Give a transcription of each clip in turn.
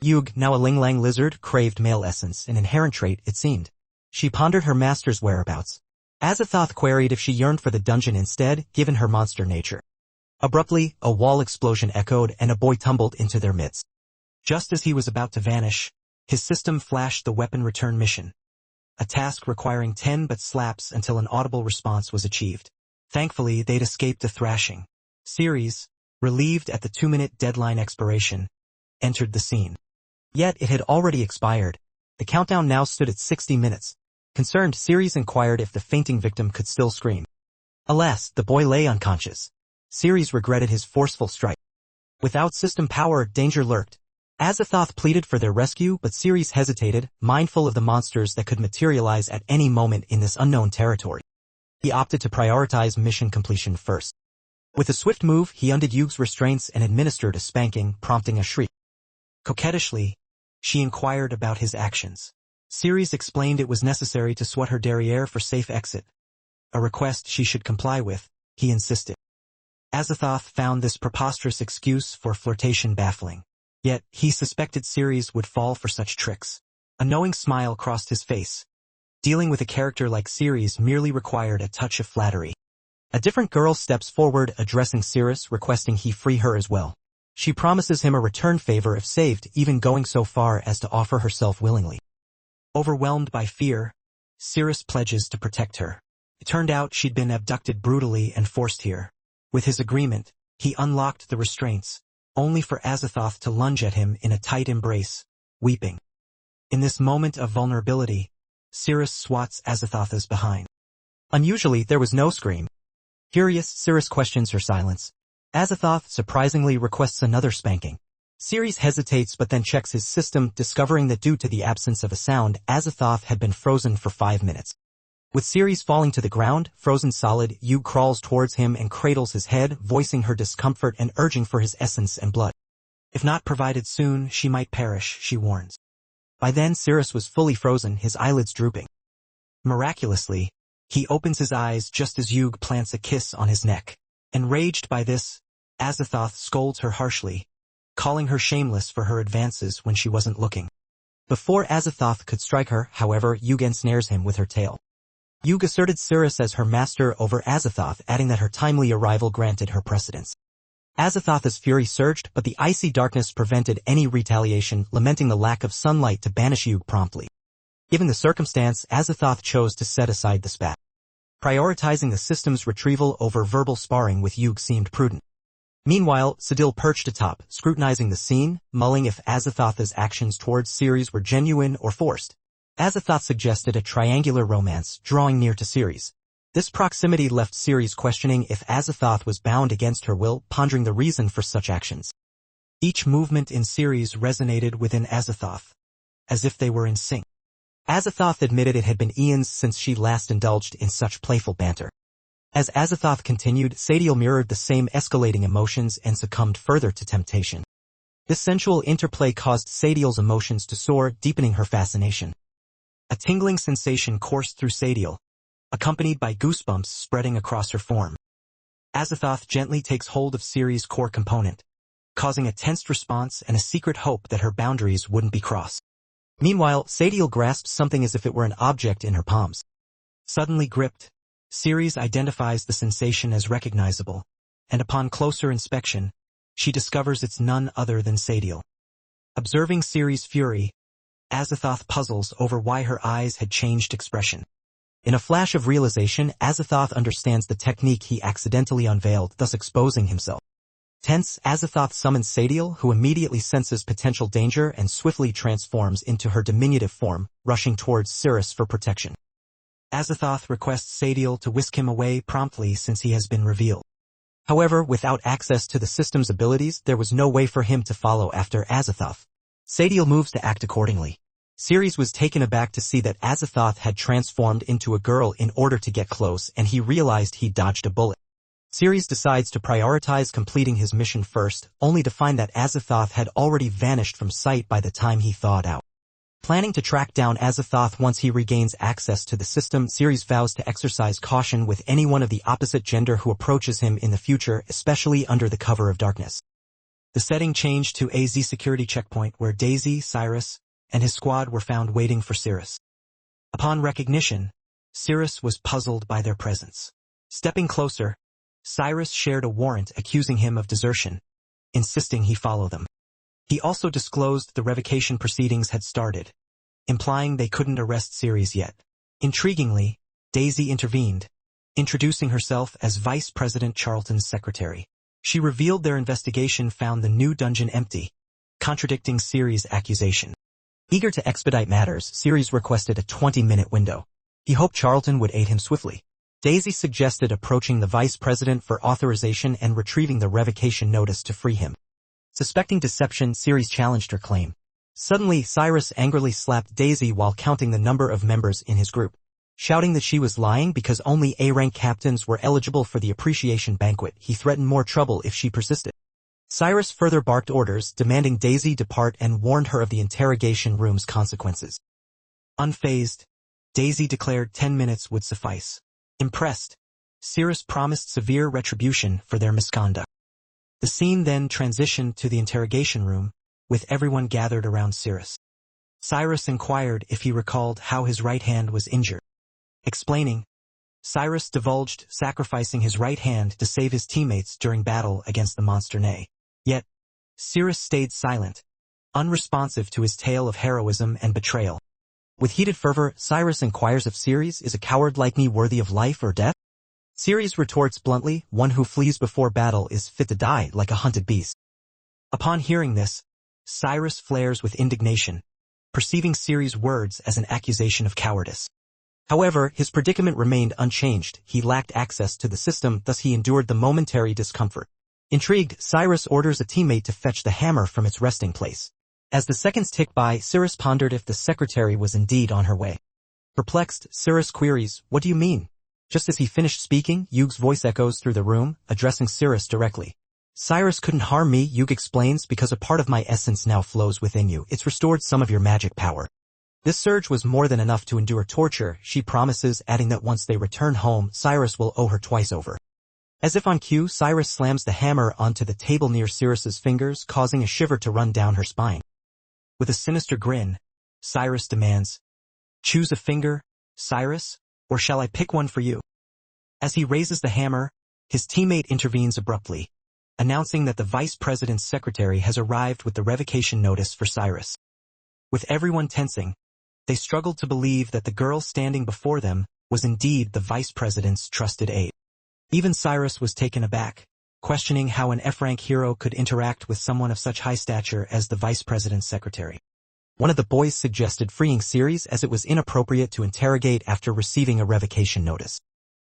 Yug, now a Ling-Lang lizard, craved male essence, an inherent trait, it seemed. She pondered her master's whereabouts. Azathoth queried if she yearned for the dungeon instead, given her monster nature. Abruptly, a wall explosion echoed and a boy tumbled into their midst. Just as he was about to vanish, his system flashed the weapon return mission. A task requiring 10 but slaps until an audible response was achieved. Thankfully, they'd escaped the thrashing. Ceres, relieved at the 2-minute deadline expiration, entered the scene. Yet it had already expired. The countdown now stood at 60 minutes. Concerned, Ceres inquired if the fainting victim could still scream. Alas, the boy lay unconscious. Ceres regretted his forceful strike. Without system power, danger lurked. Azathoth pleaded for their rescue, but Ceres hesitated, mindful of the monsters that could materialize at any moment in this unknown territory. He opted to prioritize mission completion first. With a swift move, he undid Yug's restraints and administered a spanking, prompting a shriek. Coquettishly, she inquired about his actions. Ceres explained it was necessary to swat her derriere for safe exit. A request she should comply with, he insisted. Azathoth found this preposterous excuse for flirtation baffling. Yet, he suspected Ceres would fall for such tricks. A knowing smile crossed his face. Dealing with a character like Ceres merely required a touch of flattery. A different girl steps forward, addressing Ceres, requesting he free her as well. She promises him a return favor if saved, even going so far as to offer herself willingly. Overwhelmed by fear, Ceres pledges to protect her. It turned out she'd been abducted brutally and forced here. With his agreement, he unlocked the restraints, only for Azathoth to lunge at him in a tight embrace, weeping. In this moment of vulnerability, Ceres swats Azathoth's behind. Unusually, there was no scream. Furious, Ceres questions her silence. Azathoth surprisingly requests another spanking. Ceres hesitates but then checks his system, discovering that due to the absence of a sound, Azathoth had been frozen for 5 minutes. With Ceres falling to the ground, frozen solid, Yug crawls towards him and cradles his head, voicing her discomfort and urging for his essence and blood. If not provided soon, she might perish, she warns. By then Ceres was fully frozen, his eyelids drooping. Miraculously, he opens his eyes just as Yug plants a kiss on his neck. Enraged by this, Azathoth scolds her harshly, calling her shameless for her advances when she wasn't looking. Before Azathoth could strike her, however, Yug ensnares him with her tail. Yug asserted Ceres as her master over Azathoth, adding that her timely arrival granted her precedence. Azathoth's fury surged, but the icy darkness prevented any retaliation, lamenting the lack of sunlight to banish Yug promptly. Given the circumstance, Azathoth chose to set aside the spat. Prioritizing the system's retrieval over verbal sparring with Yug seemed prudent. Meanwhile, Sadil perched atop, scrutinizing the scene, mulling if Azathoth's actions towards Ceres were genuine or forced. Azathoth suggested a triangular romance, drawing near to Ceres. This proximity left Ceres questioning if Azathoth was bound against her will, pondering the reason for such actions. Each movement in Ceres resonated within Azathoth, as if they were in sync. Azathoth admitted it had been eons since she last indulged in such playful banter. As Azathoth continued, Sadil mirrored the same escalating emotions and succumbed further to temptation. This sensual interplay caused Sadil's emotions to soar, deepening her fascination. A tingling sensation coursed through Sadil, accompanied by goosebumps spreading across her form. Azathoth gently takes hold of Ceres' core component, causing a tensed response and a secret hope that her boundaries wouldn't be crossed. Meanwhile, Sadil grasps something as if it were an object in her palms. Suddenly gripped, Ceres identifies the sensation as recognizable, and upon closer inspection, she discovers it's none other than Sadil. Observing Ceres' fury, Azathoth puzzles over why her eyes had changed expression. In a flash of realization, Azathoth understands the technique he accidentally unveiled, thus exposing himself. Tense, Azathoth summons Sadil, who immediately senses potential danger and swiftly transforms into her diminutive form, rushing towards Ceres for protection. Azathoth requests Sadil to whisk him away promptly since he has been revealed. However, without access to the system's abilities, there was no way for him to follow after Azathoth. Sadil moves to act accordingly. Ceres was taken aback to see that Azathoth had transformed into a girl in order to get close, and he realized he dodged a bullet. Ceres decides to prioritize completing his mission first, only to find that Azathoth had already vanished from sight by the time he thawed out. Planning to track down Azathoth once he regains access to the system, Ceres vows to exercise caution with anyone of the opposite gender who approaches him in the future, especially under the cover of darkness. The setting changed to a security checkpoint where Daisy, Cyrus, and his squad were found waiting for Cyrus. Upon recognition, Cyrus was puzzled by their presence. Stepping closer, Cyrus shared a warrant accusing him of desertion, insisting he follow them. He also disclosed the revocation proceedings had started, implying they couldn't arrest Cyrus yet. Intriguingly, Daisy intervened, introducing herself as Vice President Charlton's secretary. She revealed their investigation found the new dungeon empty, contradicting Cyrus' accusation. Eager to expedite matters, Cyrus requested a 20-minute window. He hoped Charlton would aid him swiftly. Daisy suggested approaching the vice president for authorization and retrieving the revocation notice to free him. Suspecting deception, Cyrus challenged her claim. Suddenly, Cyrus angrily slapped Daisy while counting the number of members in his group. Shouting that she was lying because only A-rank captains were eligible for the appreciation banquet, he threatened more trouble if she persisted. Cyrus further barked orders, demanding Daisy depart and warned her of the interrogation room's consequences. Unfazed, Daisy declared 10 minutes would suffice. Impressed, Cyrus promised severe retribution for their misconduct. The scene then transitioned to the interrogation room, with everyone gathered around Cyrus. Cyrus inquired if he recalled how his right hand was injured. Explaining, Cyrus divulged sacrificing his right hand to save his teammates during battle against the monster Nay. Yet, Cyrus stayed silent, unresponsive to his tale of heroism and betrayal. With heated fervor, Cyrus inquires if Cyrus is a coward like me worthy of life or death? Cyrus retorts bluntly, one who flees before battle is fit to die like a hunted beast. Upon hearing this, Cyrus flares with indignation, perceiving Cyrus' words as an accusation of cowardice. However, his predicament remained unchanged. He lacked access to the system, thus he endured the momentary discomfort. Intrigued, Cyrus orders a teammate to fetch the hammer from its resting place. As the seconds tick by, Cyrus pondered if the secretary was indeed on her way. Perplexed, Cyrus queries, "What do you mean?" Just as he finished speaking, Yuge's voice echoes through the room, addressing Cyrus directly. "Cyrus couldn't harm me," Yuge explains, "because a part of my essence now flows within you. It's restored some of your magic power." This surge was more than enough to endure torture, she promises, adding that once they return home, Cyrus will owe her twice over. As if on cue, Cyrus slams the hammer onto the table near Cyrus's fingers, causing a shiver to run down her spine. With a sinister grin, Cyrus demands, "Choose a finger, Cyrus, or shall I pick one for you?" As he raises the hammer, his teammate intervenes abruptly, announcing that the vice president's secretary has arrived with the revocation notice for Cyrus. With everyone tensing, they struggled to believe that the girl standing before them was indeed the vice president's trusted aide. Even Cyrus was taken aback, questioning how an F-rank hero could interact with someone of such high stature as the vice president's secretary. One of the boys suggested freeing Cyrus as it was inappropriate to interrogate after receiving a revocation notice.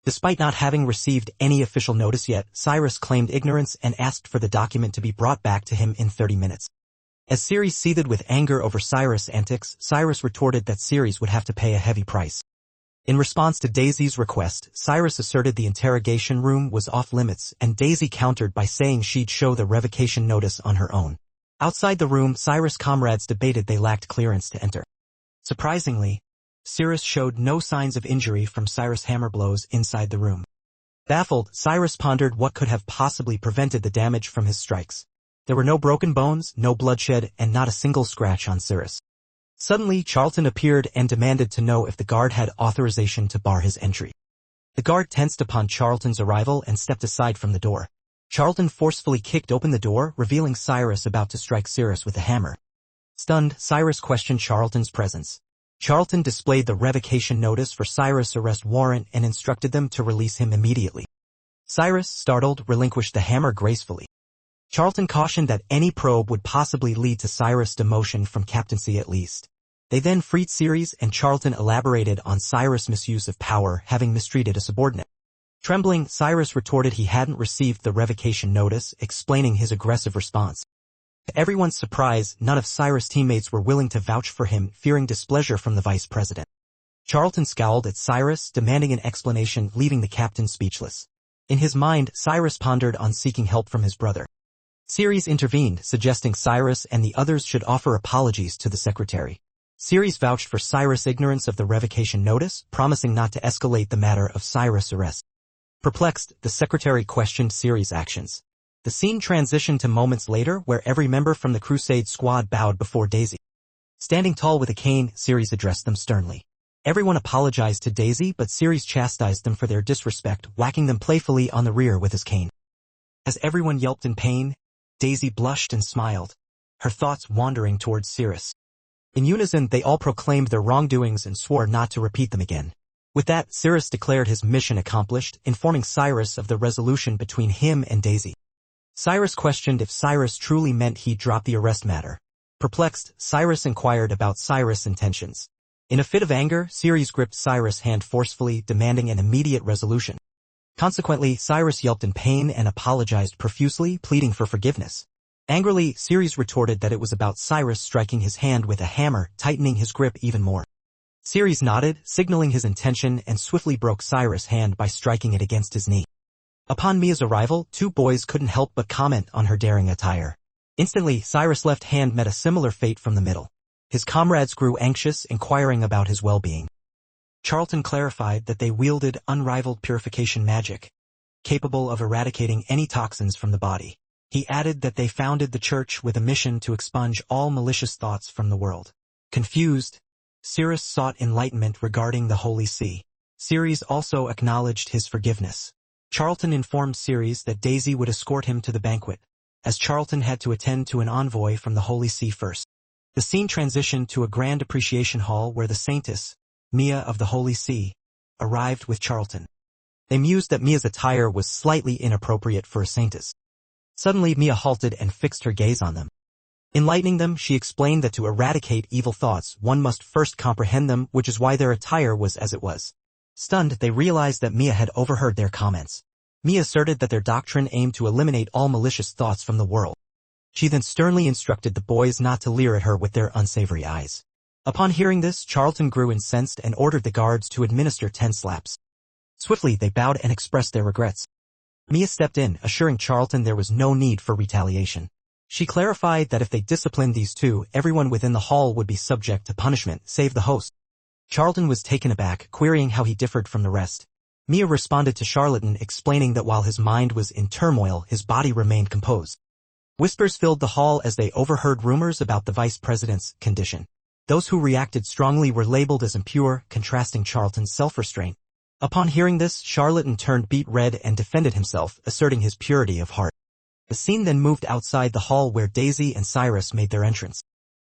Despite not having received any official notice yet, Cyrus claimed ignorance and asked for the document to be brought back to him in 30 minutes. As Cyrus seethed with anger over Cyrus' antics, Cyrus retorted that Cyrus would have to pay a heavy price. In response to Daisy's request, Cyrus asserted the interrogation room was off-limits, and Daisy countered by saying she'd show the revocation notice on her own. Outside the room, Cyrus' comrades debated they lacked clearance to enter. Surprisingly, Cyrus showed no signs of injury from Cyrus' hammer blows inside the room. Baffled, Cyrus pondered what could have possibly prevented the damage from his strikes. There were no broken bones, no bloodshed, and not a single scratch on Cyrus. Suddenly, Charlton appeared and demanded to know if the guard had authorization to bar his entry. The guard tensed upon Charlton's arrival and stepped aside from the door. Charlton forcefully kicked open the door, revealing Cyrus about to strike Cyrus with a hammer. Stunned, Cyrus questioned Charlton's presence. Charlton displayed the revocation notice for Cyrus' arrest warrant and instructed them to release him immediately. Cyrus, startled, relinquished the hammer gracefully. Charlton cautioned that any probe would possibly lead to Cyrus' demotion from captaincy at least. They then freed Cyrus, and Charlton elaborated on Cyrus' misuse of power, having mistreated a subordinate. Trembling, Cyrus retorted he hadn't received the revocation notice, explaining his aggressive response. To everyone's surprise, none of Cyrus' teammates were willing to vouch for him, fearing displeasure from the vice president. Charlton scowled at Cyrus, demanding an explanation, leaving the captain speechless. In his mind, Cyrus pondered on seeking help from his brother. Cyrus intervened, suggesting Cyrus and the others should offer apologies to the secretary. Cyrus vouched for Cyrus' ignorance of the revocation notice, promising not to escalate the matter of Cyrus' arrest. Perplexed, the secretary questioned Cyrus' actions. The scene transitioned to moments later where every member from the Crusade squad bowed before Daisy. Standing tall with a cane, Ceres addressed them sternly. Everyone apologized to Daisy, but Ceres chastised them for their disrespect, whacking them playfully on the rear with his cane. As everyone yelped in pain, Daisy blushed and smiled, her thoughts wandering towards Ceres. In unison, they all proclaimed their wrongdoings and swore not to repeat them again. With that, Ceres declared his mission accomplished, informing Cyrus of the resolution between him and Daisy. Cyrus questioned if Cyrus truly meant he'd drop the arrest matter. Perplexed, Cyrus inquired about Cyrus' intentions. In a fit of anger, Ceres gripped Cyrus' hand forcefully, demanding an immediate resolution. Consequently, Cyrus yelped in pain and apologized profusely, pleading for forgiveness. Angrily, Ceres retorted that it was about Cyrus striking his hand with a hammer, tightening his grip even more. Ceres nodded, signaling his intention, and swiftly broke Cyrus' hand by striking it against his knee. Upon Mia's arrival, two boys couldn't help but comment on her daring attire. Instantly, Cyrus' left hand met a similar fate from the middle. His comrades grew anxious, inquiring about his well-being. Charlton clarified that they wielded unrivaled purification magic, capable of eradicating any toxins from the body. He added that they founded the church with a mission to expunge all malicious thoughts from the world. Confused, Ceres sought enlightenment regarding the Holy See. Ceres also acknowledged his forgiveness. Charlton informed Ceres that Daisy would escort him to the banquet, as Charlton had to attend to an envoy from the Holy See first. The scene transitioned to a grand appreciation hall where the saintess, Mia of the Holy See, arrived with Charlton. They mused that Mia's attire was slightly inappropriate for a saintess. Suddenly Mia halted and fixed her gaze on them. Enlightening them, she explained that to eradicate evil thoughts, one must first comprehend them, which is why their attire was as it was. Stunned, they realized that Mia had overheard their comments. Mia asserted that their doctrine aimed to eliminate all malicious thoughts from the world. She then sternly instructed the boys not to leer at her with their unsavory eyes. Upon hearing this, Charlton grew incensed and ordered the guards to administer 10 slaps. Swiftly, they bowed and expressed their regrets. Mia stepped in, assuring Charlton there was no need for retaliation. She clarified that if they disciplined these two, everyone within the hall would be subject to punishment, save the host. Charlton was taken aback, querying how he differed from the rest. Mia responded to Charlton, explaining that while his mind was in turmoil, his body remained composed. Whispers filled the hall as they overheard rumors about the vice president's condition. Those who reacted strongly were labeled as impure, contrasting Charlton's self-restraint. Upon hearing this, Charlton turned beet red and defended himself, asserting his purity of heart. The scene then moved outside the hall where Daisy and Cyrus made their entrance.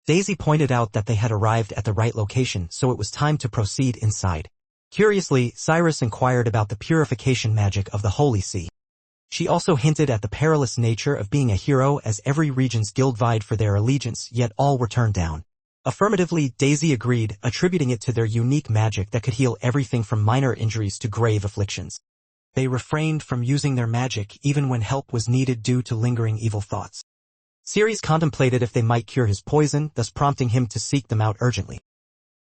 Daisy pointed out that they had arrived at the right location, so it was time to proceed inside. Curiously, Cyrus inquired about the purification magic of the Holy See. She also hinted at the perilous nature of being a hero, as every region's guild vied for their allegiance, yet all were turned down. Affirmatively, Daisy agreed, attributing it to their unique magic that could heal everything from minor injuries to grave afflictions. They refrained from using their magic even when help was needed due to lingering evil thoughts. Ceres contemplated if they might cure his poison, thus prompting him to seek them out urgently.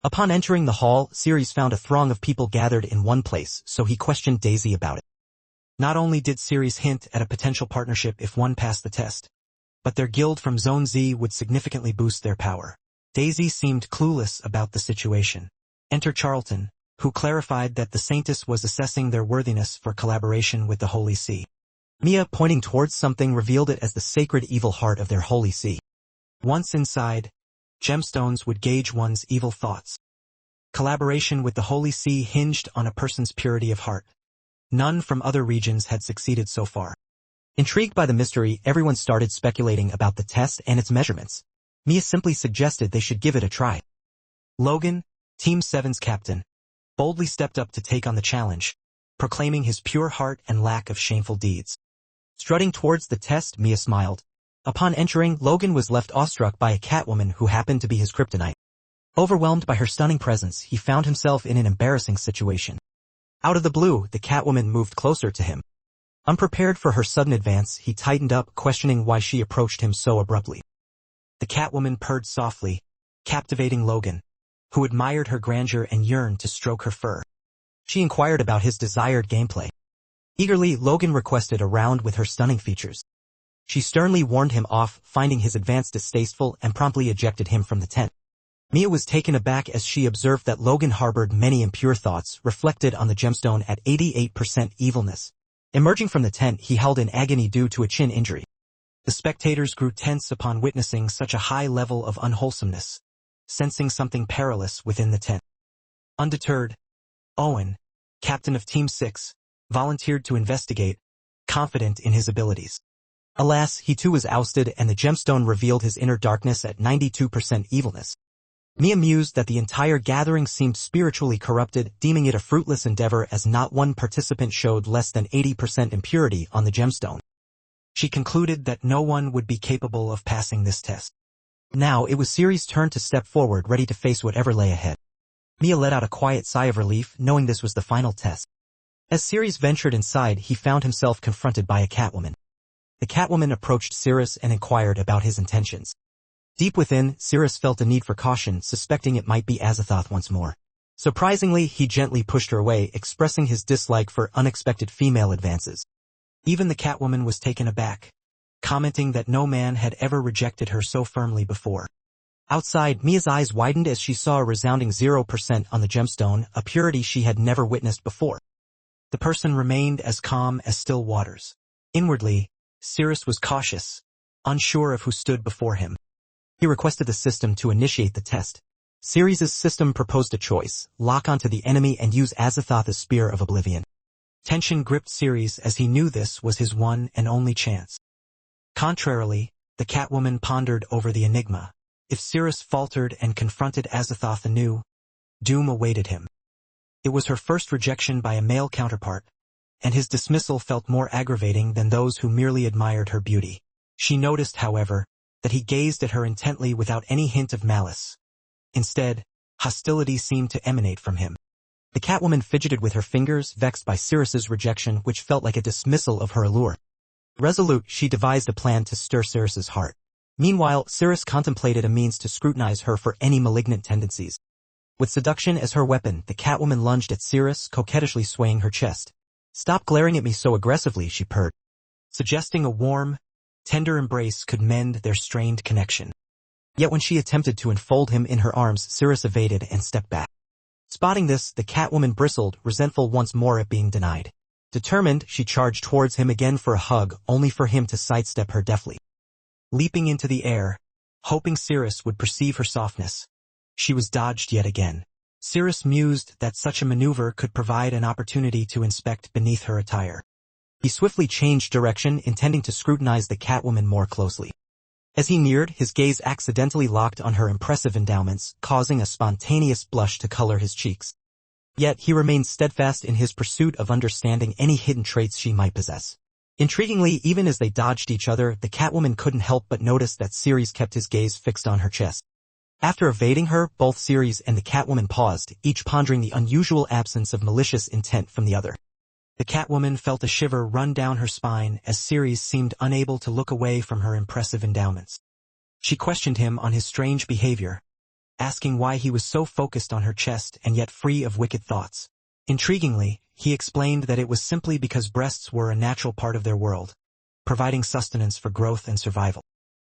Upon entering the hall, Ceres found a throng of people gathered in one place, so he questioned Daisy about it. Not only did Ceres hint at a potential partnership if one passed the test, but their guild from Zone Z would significantly boost their power. Daisy seemed clueless about the situation. Enter Charlton, who clarified that the saintess was assessing their worthiness for collaboration with the Holy See. Mia, pointing towards something, revealed it as the sacred evil heart of their Holy See. Once inside, gemstones would gauge one's evil thoughts. Collaboration with the Holy See hinged on a person's purity of heart. None from other regions had succeeded so far. Intrigued by the mystery, everyone started speculating about the test and its measurements. Mia simply suggested they should give it a try. Logan, Team 7's captain, boldly stepped up to take on the challenge, proclaiming his pure heart and lack of shameful deeds. Strutting towards the test, Mia smiled. Upon entering, Logan was left awestruck by a catwoman who happened to be his kryptonite. Overwhelmed by her stunning presence, he found himself in an embarrassing situation. Out of the blue, the catwoman moved closer to him. Unprepared for her sudden advance, he tightened up, questioning why she approached him so abruptly. The catwoman purred softly, captivating Logan, who admired her grandeur and yearned to stroke her fur. She inquired about his desired gameplay. Eagerly, Logan requested a round with her stunning features. She sternly warned him off, finding his advance distasteful, and promptly ejected him from the tent. Mia was taken aback as she observed that Logan harbored many impure thoughts, reflected on the gemstone at 88% evilness. Emerging from the tent, he held in agony due to a chin injury. The spectators grew tense upon witnessing such a high level of unwholesomeness, sensing something perilous within the tent. Undeterred, Owen, captain of Team 6, volunteered to investigate, confident in his abilities. Alas, he too was ousted, and the gemstone revealed his inner darkness at 92% evilness. Mia mused that the entire gathering seemed spiritually corrupted, deeming it a fruitless endeavor as not one participant showed less than 80% impurity on the gemstone. She concluded that no one would be capable of passing this test. Now it was Ceres' turn to step forward, ready to face whatever lay ahead. Mia let out a quiet sigh of relief, knowing this was the final test. As Ceres ventured inside, he found himself confronted by a Catwoman. The Catwoman approached Ceres and inquired about his intentions. Deep within, Ceres felt a need for caution, suspecting it might be Azathoth once more. Surprisingly, he gently pushed her away, expressing his dislike for unexpected female advances. Even the Catwoman was taken aback, commenting that no man had ever rejected her so firmly before. Outside, Mia's eyes widened as she saw a resounding 0% on the gemstone, a purity she had never witnessed before. The person remained as calm as still waters. Inwardly, Ceres was cautious, unsure of who stood before him. He requested the system to initiate the test. Ceres' system proposed a choice: lock onto the enemy and use Azathoth's Spear of Oblivion. Tension gripped Ceres as he knew this was his one and only chance. Contrarily, the Catwoman pondered over the enigma. If Ceres faltered and confronted Azathoth anew, doom awaited him. It was her first rejection by a male counterpart, and his dismissal felt more aggravating than those who merely admired her beauty. She noticed, however, that he gazed at her intently without any hint of malice. Instead, hostility seemed to emanate from him. The Catwoman fidgeted with her fingers, vexed by Ceres' rejection, which felt like a dismissal of her allure. Resolute, she devised a plan to stir Ceres' heart. Meanwhile, Ceres contemplated a means to scrutinize her for any malignant tendencies. With seduction as her weapon, the Catwoman lunged at Ceres, coquettishly swaying her chest. "Stop glaring at me so aggressively," she purred, suggesting a warm, tender embrace could mend their strained connection. Yet when she attempted to enfold him in her arms, Ceres evaded and stepped back. Spotting this, the Catwoman bristled, resentful once more at being denied. Determined, she charged towards him again for a hug, only for him to sidestep her deftly. Leaping into the air, hoping Ceres would perceive her softness, she was dodged yet again. Ceres mused that such a maneuver could provide an opportunity to inspect beneath her attire. He swiftly changed direction, intending to scrutinize the Catwoman more closely. As he neared, his gaze accidentally locked on her impressive endowments, causing a spontaneous blush to color his cheeks. Yet he remained steadfast in his pursuit of understanding any hidden traits she might possess. Intriguingly, even as they dodged each other, the Catwoman couldn't help but notice that Ceres kept his gaze fixed on her chest. After evading her, both Ceres and the Catwoman paused, each pondering the unusual absence of malicious intent from the other. The Catwoman felt a shiver run down her spine as Ceres seemed unable to look away from her impressive endowments. She questioned him on his strange behavior, asking why he was so focused on her chest and yet free of wicked thoughts. Intriguingly, he explained that it was simply because breasts were a natural part of their world, providing sustenance for growth and survival.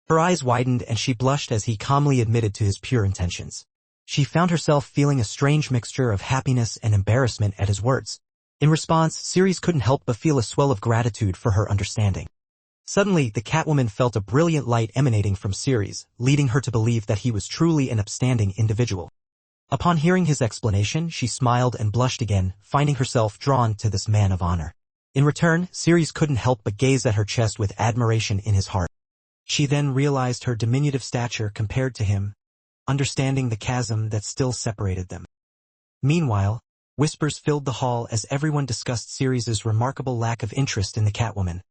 Her eyes widened and she blushed as he calmly admitted to his pure intentions. She found herself feeling a strange mixture of happiness and embarrassment at his words. In response, Ceres couldn't help but feel a swell of gratitude for her understanding. Suddenly, the Catwoman felt a brilliant light emanating from Ceres, leading her to believe that he was truly an upstanding individual. Upon hearing his explanation, she smiled and blushed again, finding herself drawn to this man of honor. In return, Ceres couldn't help but gaze at her chest with admiration in his heart. She then realized her diminutive stature compared to him, understanding the chasm that still separated them. Meanwhile, whispers filled the hall as everyone discussed Ceres' remarkable lack of interest in the Catwoman,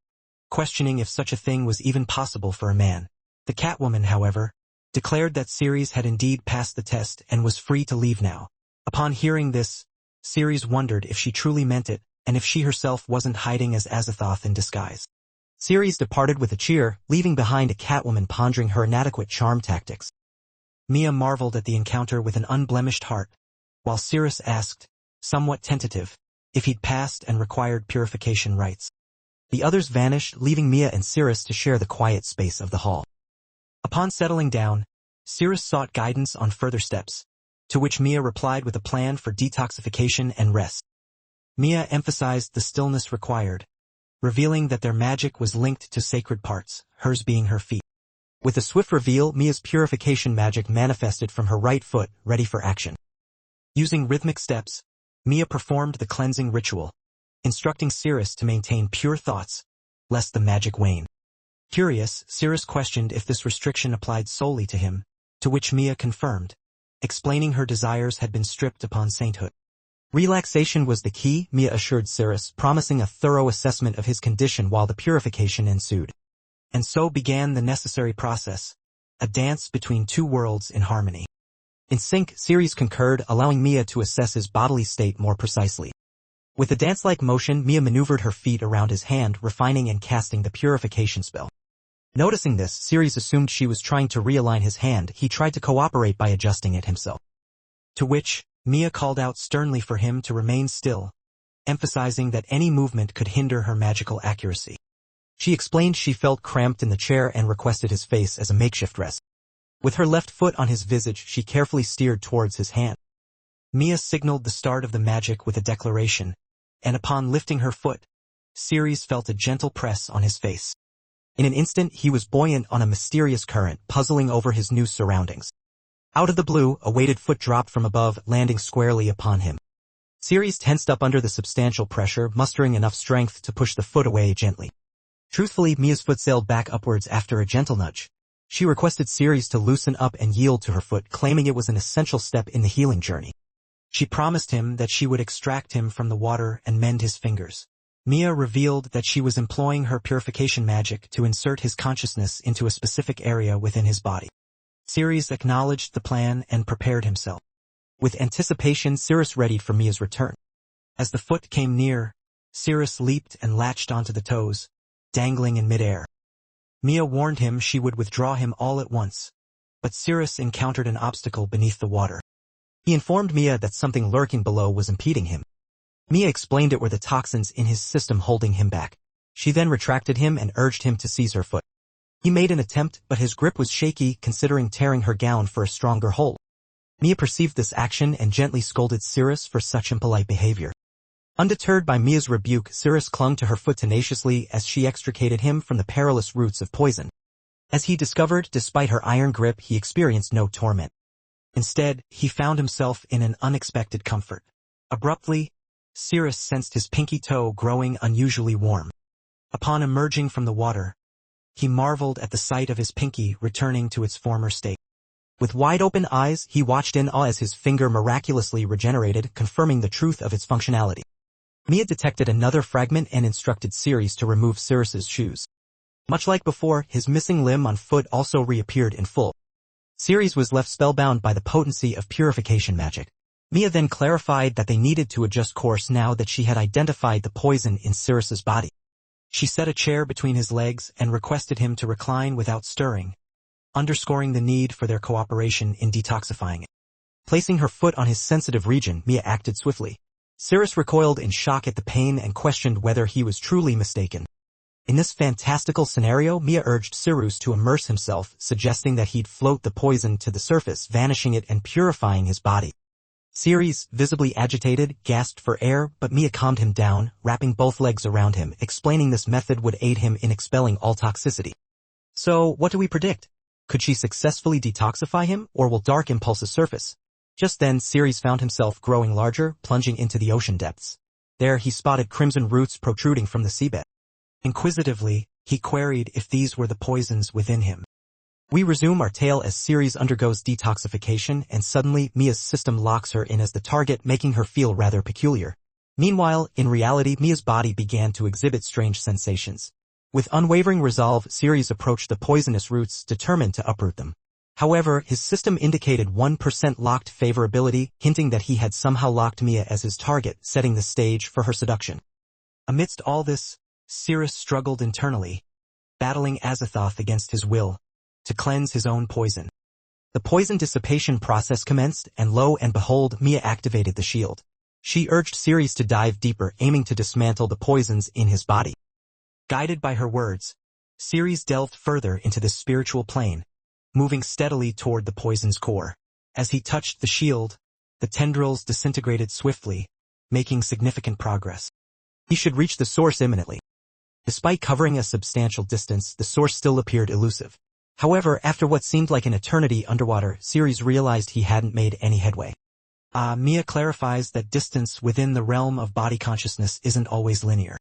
questioning if such a thing was even possible for a man. The Catwoman, however, declared that Ceres had indeed passed the test and was free to leave now. Upon hearing this, Ceres wondered if she truly meant it, and if she herself wasn't hiding as Azathoth in disguise. Ceres departed with a cheer, leaving behind a Catwoman pondering her inadequate charm tactics. Mia marveled at the encounter with an unblemished heart, while Ceres asked, somewhat tentative, if he'd passed and required purification rites. The others vanished, leaving Mia and Ceres to share the quiet space of the hall. Upon settling down, Ceres sought guidance on further steps, to which Mia replied with a plan for detoxification and rest. Mia emphasized the stillness required, revealing that their magic was linked to sacred parts, hers being her feet. With a swift reveal, Mia's purification magic manifested from her right foot, ready for action. Using rhythmic steps, Mia performed the cleansing ritual, instructing Cirrus to maintain pure thoughts, lest the magic wane. Curious, Cirrus questioned if this restriction applied solely to him, to which Mia confirmed, explaining her desires had been stripped upon sainthood. Relaxation was the key, Mia assured Cirrus, promising a thorough assessment of his condition while the purification ensued. And so began the necessary process, a dance between two worlds in harmony. In sync, Cirrus concurred, allowing Mia to assess his bodily state more precisely. With a dance-like motion, Mia maneuvered her feet around his hand, refining and casting the purification spell. Noticing this, Cirrus assumed she was trying to realign his hand. He tried to cooperate by adjusting it himself. To which, Mia called out sternly for him to remain still, emphasizing that any movement could hinder her magical accuracy. She explained she felt cramped in the chair and requested his face as a makeshift rest. With her left foot on his visage, she carefully steered towards his hand. Mia signaled the start of the magic with a declaration, and upon lifting her foot, Cirrus felt a gentle press on his face. In an instant, he was buoyant on a mysterious current, puzzling over his new surroundings. Out of the blue, a weighted foot dropped from above, landing squarely upon him. Cirrus tensed up under the substantial pressure, mustering enough strength to push the foot away gently. Truthfully, Mia's foot sailed back upwards after a gentle nudge. She requested Cirrus to loosen up and yield to her foot, claiming it was an essential step in the healing journey. She promised him that she would extract him from the water and mend his fingers. Mia revealed that she was employing her purification magic to insert his consciousness into a specific area within his body. Cirrus acknowledged the plan and prepared himself. With anticipation, Cirrus readied for Mia's return. As the foot came near, Cirrus leaped and latched onto the toes, dangling in midair. Mia warned him she would withdraw him all at once, but Cirrus encountered an obstacle beneath the water. He informed Mia that something lurking below was impeding him. Mia explained it were the toxins in his system holding him back. She then retracted him and urged him to seize her foot. He made an attempt, but his grip was shaky, considering tearing her gown for a stronger hold. Mia perceived this action and gently scolded Cirrus for such impolite behavior. Undeterred by Mia's rebuke, Cirrus clung to her foot tenaciously as she extricated him from the perilous roots of poison. As he discovered, despite her iron grip, he experienced no torment. Instead, he found himself in an unexpected comfort. Abruptly, Cirrus sensed his pinky toe growing unusually warm. Upon emerging from the water, he marveled at the sight of his pinky returning to its former state. With wide-open eyes, he watched in awe as his finger miraculously regenerated, confirming the truth of its functionality. Mia detected another fragment and instructed Cirrus to remove Cirrus's shoes. Much like before, his missing limb on foot also reappeared in full. Cirrus was left spellbound by the potency of purification magic. Mia then clarified that they needed to adjust course now that she had identified the poison in Cirrus's body. She set a chair between his legs and requested him to recline without stirring, underscoring the need for their cooperation in detoxifying it. Placing her foot on his sensitive region, Mia acted swiftly. Cirrus recoiled in shock at the pain and questioned whether he was truly mistaken. In this fantastical scenario, Mia urged Cirrus to immerse himself, suggesting that he'd float the poison to the surface, vanishing it and purifying his body. Cirrus, visibly agitated, gasped for air, but Mia calmed him down, wrapping both legs around him, explaining this method would aid him in expelling all toxicity. So, what do we predict? Could she successfully detoxify him, or will dark impulses surface? Just then, Cirrus found himself growing larger, plunging into the ocean depths. There he spotted crimson roots protruding from the seabed. Inquisitively, he queried if these were the poisons within him. We resume our tale as Cirrus undergoes detoxification, and suddenly Mia's system locks her in as the target, making her feel rather peculiar. Meanwhile, in reality, Mia's body began to exhibit strange sensations. With unwavering resolve, Cirrus approached the poisonous roots, determined to uproot them. However, his system indicated 1% locked favorability, hinting that he had somehow locked Mia as his target, setting the stage for her seduction. Amidst all this, Cirrus struggled internally, battling Azathoth against his will, to cleanse his own poison. The poison dissipation process commenced, and lo and behold, Mia activated the shield. She urged Cirrus to dive deeper, aiming to dismantle the poisons in his body. Guided by her words, Cirrus delved further into this spiritual plane, moving steadily toward the poison's core. As he touched the shield, the tendrils disintegrated swiftly, making significant progress. He should reach the source imminently. Despite covering a substantial distance, the source still appeared elusive. However, after what seemed like an eternity underwater, Ceres realized he hadn't made any headway. Mia clarifies that distance within the realm of body consciousness isn't always linear.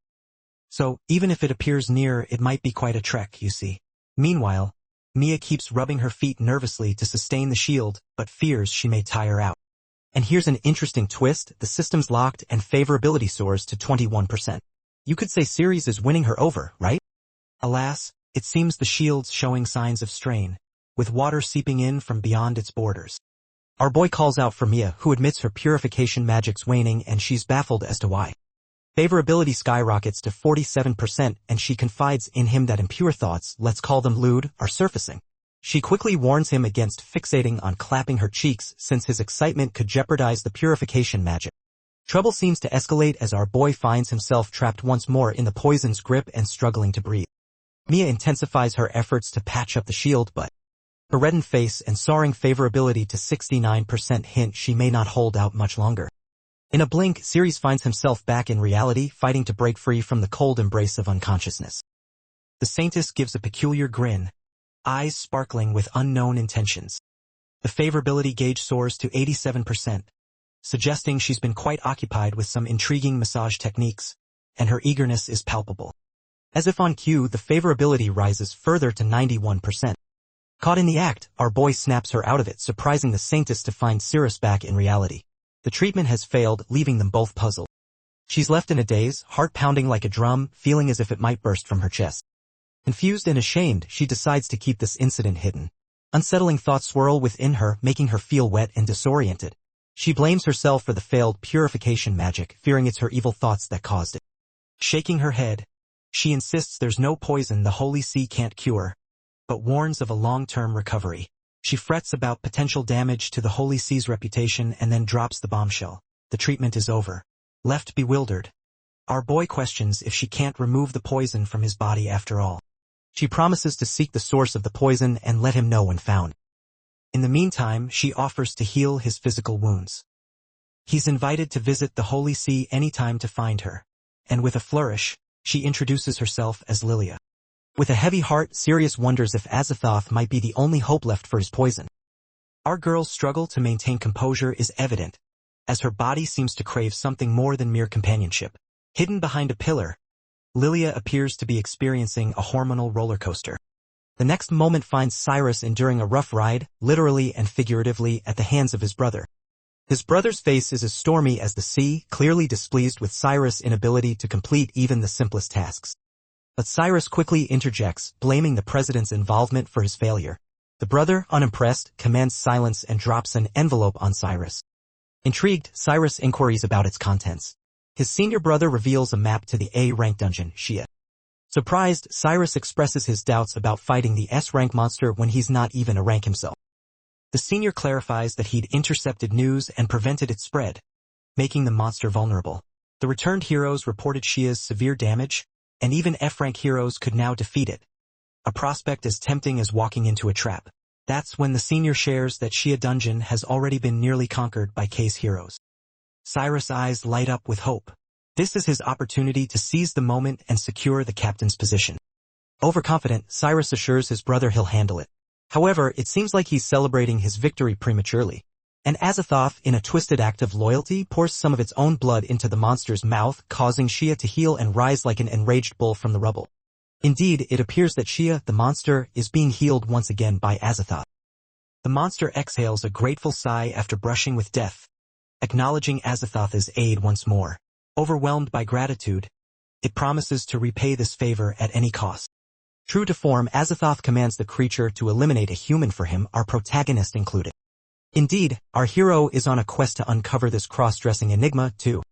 So, even if it appears near, it might be quite a trek, you see. Meanwhile, Mia keeps rubbing her feet nervously to sustain the shield, but fears she may tire out. And here's an interesting twist: the system's locked and favorability soars to 21%. You could say Ceres is winning her over, right? Alas, it seems the shield's showing signs of strain, with water seeping in from beyond its borders. Our boy calls out for Mia, who admits her purification magic's waning, and she's baffled as to why. Favorability skyrockets to 47%, and she confides in him that impure thoughts, let's call them lewd, are surfacing. She quickly warns him against fixating on clapping her cheeks, since his excitement could jeopardize the purification magic. Trouble seems to escalate as our boy finds himself trapped once more in the poison's grip and struggling to breathe. Mia intensifies her efforts to patch up the shield, but her reddened face and soaring favorability to 69% hint she may not hold out much longer. In a blink, Ceres finds himself back in reality, fighting to break free from the cold embrace of unconsciousness. The Saintess gives a peculiar grin, eyes sparkling with unknown intentions. The favorability gauge soars to 87%, suggesting she's been quite occupied with some intriguing massage techniques, and her eagerness is palpable. As if on cue, the favorability rises further to 91%. Caught in the act, our boy snaps her out of it, surprising the Saintess to find Ceres back in reality. The treatment has failed, leaving them both puzzled. She's left in a daze, heart pounding like a drum, feeling as if it might burst from her chest. Confused and ashamed, she decides to keep this incident hidden. Unsettling thoughts swirl within her, making her feel wet and disoriented. She blames herself for the failed purification magic, fearing it's her evil thoughts that caused it. Shaking her head, she insists there's no poison the Holy See can't cure, but warns of a long-term recovery. She frets about potential damage to the Holy See's reputation and then drops the bombshell. The treatment is over. Left bewildered, our boy questions if she can't remove the poison from his body after all. She promises to seek the source of the poison and let him know when found. In the meantime, she offers to heal his physical wounds. He's invited to visit the Holy See anytime to find her, and with a flourish, she introduces herself as Lilia. With a heavy heart, Sirius wonders if Azathoth might be the only hope left for his poison. Our girl's struggle to maintain composure is evident, as her body seems to crave something more than mere companionship. Hidden behind a pillar, Lilia appears to be experiencing a hormonal roller coaster. The next moment finds Cyrus enduring a rough ride, literally and figuratively, at the hands of his brother. His brother's face is as stormy as the sea, clearly displeased with Cyrus' inability to complete even the simplest tasks. But Cyrus quickly interjects, blaming the president's involvement for his failure. The brother, unimpressed, commands silence and drops an envelope on Cyrus. Intrigued, Cyrus inquires about its contents. His senior brother reveals a map to the A-rank dungeon, Shia. Surprised, Cyrus expresses his doubts about fighting the S-rank monster when he's not even a rank himself. The senior clarifies that he'd intercepted news and prevented its spread, making the monster vulnerable. The returned heroes reported Shia's severe damage, and even F-rank heroes could now defeat it. A prospect as tempting as walking into a trap. That's when the senior shares that Shia dungeon has already been nearly conquered by K's heroes. Cyrus' eyes light up with hope. This is his opportunity to seize the moment and secure the captain's position. Overconfident, Cyrus assures his brother he'll handle it. However, it seems like he's celebrating his victory prematurely. And Azathoth, in a twisted act of loyalty, pours some of its own blood into the monster's mouth, causing Shia to heal and rise like an enraged bull from the rubble. Indeed, it appears that Shia, the monster, is being healed once again by Azathoth. The monster exhales a grateful sigh after brushing with death, acknowledging Azathoth's aid once more. Overwhelmed by gratitude, it promises to repay this favor at any cost. True to form, Azathoth commands the creature to eliminate a human for him, our protagonist included. Indeed, our hero is on a quest to uncover this cross-dressing enigma, too.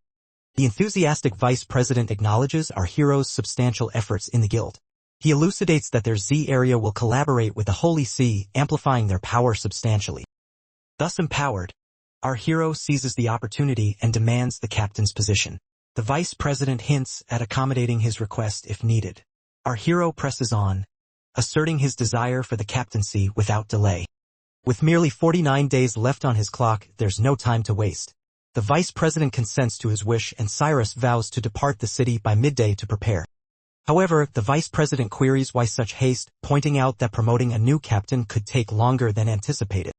The enthusiastic vice president acknowledges our hero's substantial efforts in the guild. He elucidates that their Z area will collaborate with the Holy See, amplifying their power substantially. Thus empowered, our hero seizes the opportunity and demands the captain's position. The vice president hints at accommodating his request if needed. Our hero presses on, asserting his desire for the captaincy without delay. With merely 49 days left on his clock, there's no time to waste. The vice president consents to his wish and Cyrus vows to depart the city by midday to prepare. However, the vice president queries why such haste, pointing out that promoting a new captain could take longer than anticipated.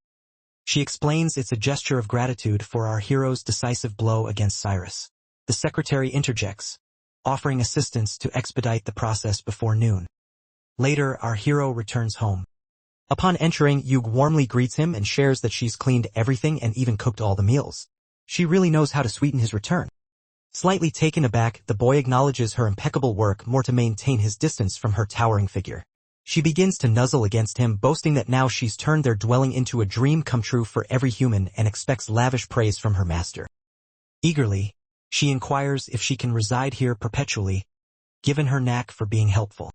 She explains it's a gesture of gratitude for our hero's decisive blow against Cyrus. The secretary interjects, offering assistance to expedite the process before noon. Later, our hero returns home. Upon entering, Yug warmly greets him and shares that she's cleaned everything and even cooked all the meals. She really knows how to sweeten his return. Slightly taken aback, the boy acknowledges her impeccable work more to maintain his distance from her towering figure. She begins to nuzzle against him, boasting that now she's turned their dwelling into a dream come true for every human and expects lavish praise from her master. Eagerly, she inquires if she can reside here perpetually, given her knack for being helpful.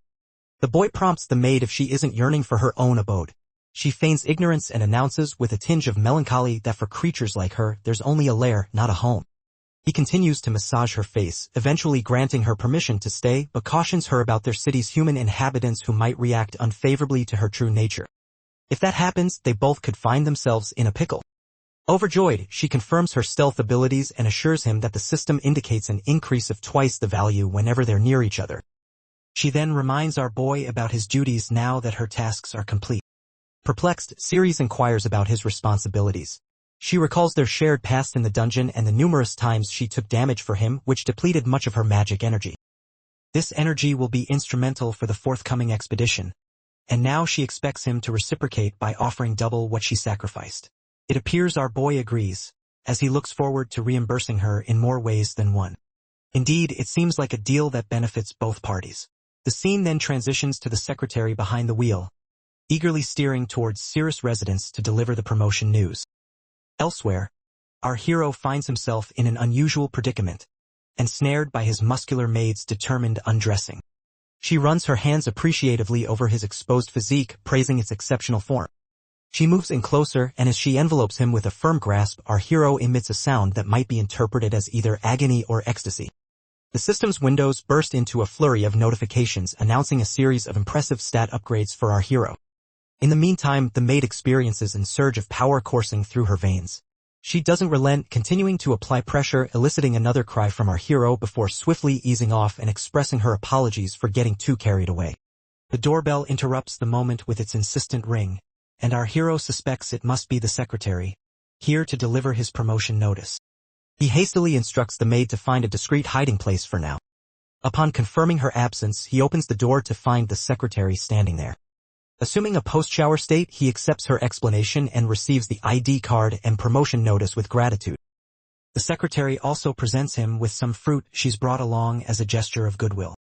The boy prompts the maid if she isn't yearning for her own abode. She feigns ignorance and announces with a tinge of melancholy that for creatures like her, there's only a lair, not a home. He continues to massage her face, eventually granting her permission to stay, but cautions her about their city's human inhabitants who might react unfavorably to her true nature. If that happens, they both could find themselves in a pickle. Overjoyed, she confirms her stealth abilities and assures him that the system indicates an increase of twice the value whenever they're near each other. She then reminds our boy about his duties now that her tasks are complete. Perplexed, Ceres inquires about his responsibilities. She recalls their shared past in the dungeon and the numerous times she took damage for him, which depleted much of her magic energy. This energy will be instrumental for the forthcoming expedition, and now she expects him to reciprocate by offering double what she sacrificed. It appears our boy agrees, as he looks forward to reimbursing her in more ways than one. Indeed, it seems like a deal that benefits both parties. The scene then transitions to the secretary behind the wheel, eagerly steering towards Cirrus' residence to deliver the promotion news. Elsewhere, our hero finds himself in an unusual predicament, ensnared by his muscular maid's determined undressing. She runs her hands appreciatively over his exposed physique, praising its exceptional form. She moves in closer, and as she envelopes him with a firm grasp, our hero emits a sound that might be interpreted as either agony or ecstasy. The system's windows burst into a flurry of notifications announcing a series of impressive stat upgrades for our hero. In the meantime, the maid experiences a surge of power coursing through her veins. She doesn't relent, continuing to apply pressure, eliciting another cry from our hero before swiftly easing off and expressing her apologies for getting too carried away. The doorbell interrupts the moment with its insistent ring, and our hero suspects it must be the secretary, here to deliver his promotion notice. He hastily instructs the maid to find a discreet hiding place for now. Upon confirming her absence, he opens the door to find the secretary standing there. Assuming a post-shower state, he accepts her explanation and receives the ID card and promotion notice with gratitude. The secretary also presents him with some fruit she's brought along as a gesture of goodwill.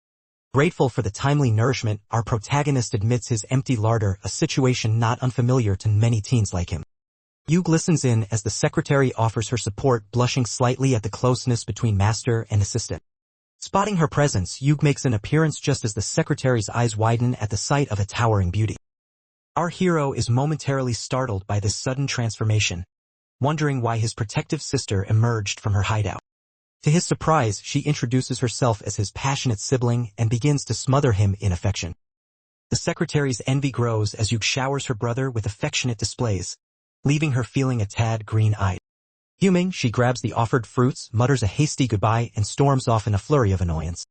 Grateful for the timely nourishment, our protagonist admits his empty larder, a situation not unfamiliar to many teens like him. Yug listens in as the secretary offers her support, blushing slightly at the closeness between master and assistant. Spotting her presence, Yug makes an appearance just as the secretary's eyes widen at the sight of a towering beauty. Our hero is momentarily startled by this sudden transformation, wondering why his protective sister emerged from her hideout. To his surprise, she introduces herself as his passionate sibling and begins to smother him in affection. The secretary's envy grows as Yug showers her brother with affectionate displays, leaving her feeling a tad green-eyed. Fuming, she grabs the offered fruits, mutters a hasty goodbye, and storms off in a flurry of annoyance.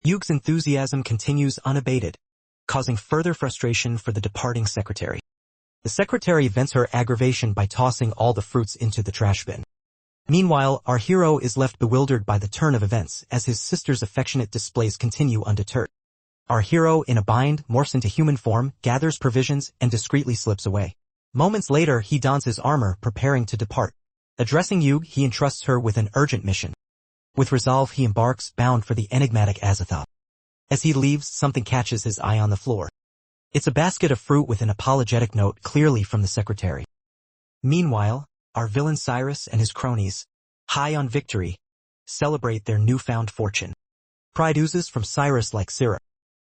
Yug's enthusiasm continues unabated, causing further frustration for the departing secretary. The secretary vents her aggravation by tossing all the fruits into the trash bin. Meanwhile, our hero is left bewildered by the turn of events as his sister's affectionate displays continue undeterred. Our hero, in a bind, morphs into human form, gathers provisions, and discreetly slips away. Moments later, he dons his armor, preparing to depart. Addressing Yug, he entrusts her with an urgent mission. With resolve, he embarks, bound for the enigmatic Azathoth. As he leaves, something catches his eye on the floor. It's a basket of fruit with an apologetic note, clearly from the secretary. Meanwhile, our villain Cyrus and his cronies, high on victory, celebrate their newfound fortune. Pride oozes from Cyrus like syrup.